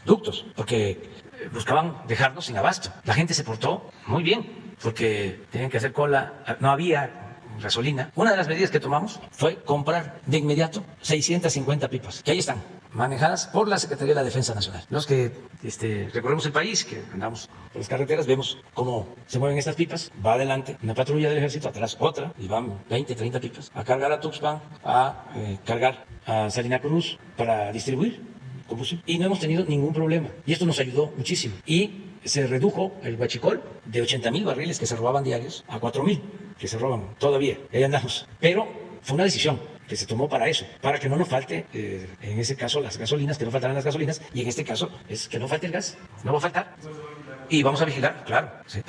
[SPEAKER 1] ductos, porque buscaban dejarnos sin abasto. La gente se portó muy bien, porque tenían que hacer cola, no había gasolina. Una de las medidas que tomamos fue comprar de inmediato 650 pipas, que ahí están, manejadas por la Secretaría de la Defensa Nacional. Los que recorremos el país, que andamos por las carreteras, vemos cómo se mueven estas pipas. Va adelante una patrulla del ejército, atrás otra, y van 20, 30 pipas a cargar a Tuxpan, a cargar a Salina Cruz para distribuir combustible. Y no hemos tenido ningún problema. Y esto nos ayudó muchísimo. Y se redujo el huachicol de 80,000 barriles que se robaban diarios a 4,000 que se roban todavía. Ahí andamos. Pero fue una decisión que se tomó para eso, para que no nos falte, en ese caso, las gasolinas, que no faltarán las gasolinas, y en este caso es que no falte el gas, no va a faltar. Y vamos a vigilar, claro. Sí.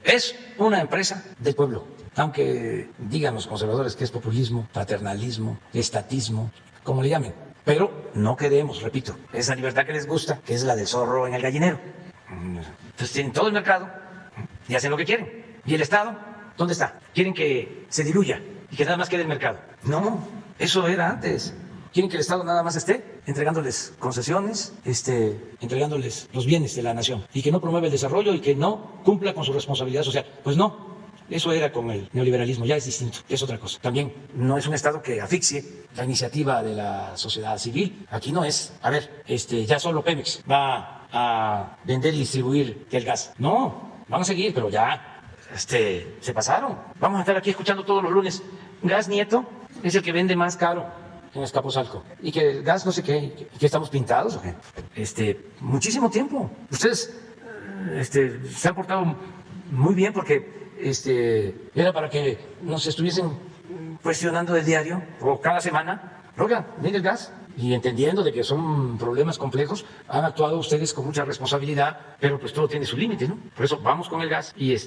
[SPEAKER 1] Es una empresa del pueblo, aunque digan los conservadores que es populismo, paternalismo, estatismo, como le llamen. Pero no queremos, repito, esa libertad que les gusta, que es la del zorro en el gallinero. Entonces tienen todo el mercado y hacen lo que quieren. ¿Y el Estado? ¿Dónde está? Quieren que se diluya y que nada más quede el mercado. No, eso era antes. Quieren que el Estado nada más esté entregándoles concesiones, entregándoles los bienes de la nación y que no promueva el desarrollo y que no cumpla con su responsabilidad social. Pues no, eso era con el neoliberalismo, ya es distinto, es otra cosa. También no es un Estado que asfixie la iniciativa de la sociedad civil. Aquí no es, a ver, ya solo Pemex va a vender y distribuir el gas. No, van a seguir, pero ya se pasaron. Vamos a estar aquí escuchando todos los lunes. Gas Nieto es el que vende más caro en Azcapotzalco. Y que el gas no sé qué, que estamos pintados o qué. Muchísimo tiempo. Ustedes se han portado muy bien porque era para que nos estuviesen cuestionando del diario o cada semana. Oigan, mire el gas. Y entendiendo de que son problemas complejos, han actuado ustedes con mucha responsabilidad, pero pues todo tiene su límite, ¿no? Por eso vamos con el gas y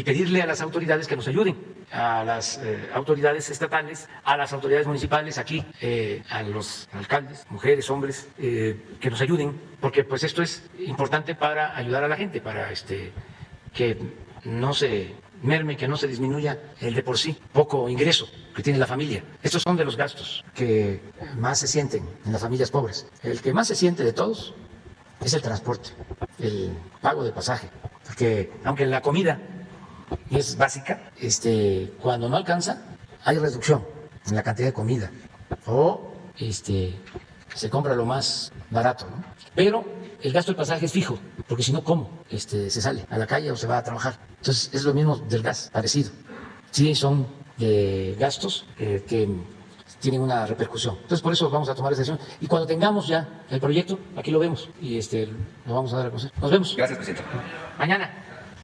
[SPEAKER 1] pedirle a las autoridades que nos ayuden, a las autoridades estatales, a las autoridades municipales aquí, a los alcaldes, mujeres, hombres, que nos ayuden, porque pues esto es importante para ayudar a la gente, para que no se merme, que no se disminuya el de por sí poco ingreso que tiene la familia. Estos son de los gastos que más se sienten en las familias pobres. El que más se siente de todos es el transporte, el pago de pasaje, porque aunque la comida es básica, cuando no alcanza hay reducción en la cantidad de comida o se compra lo más barato, ¿no? Pero el gasto del pasaje es fijo, porque si no, ¿cómo? Se sale a la calle o se va a trabajar. Entonces, es lo mismo del gas, parecido. Sí, son gastos que tienen una repercusión. Entonces, por eso vamos a tomar esa decisión. Y cuando tengamos ya el proyecto, aquí lo vemos y lo vamos a dar a conocer. Nos vemos.
[SPEAKER 10] Gracias, presidente.
[SPEAKER 1] Mañana.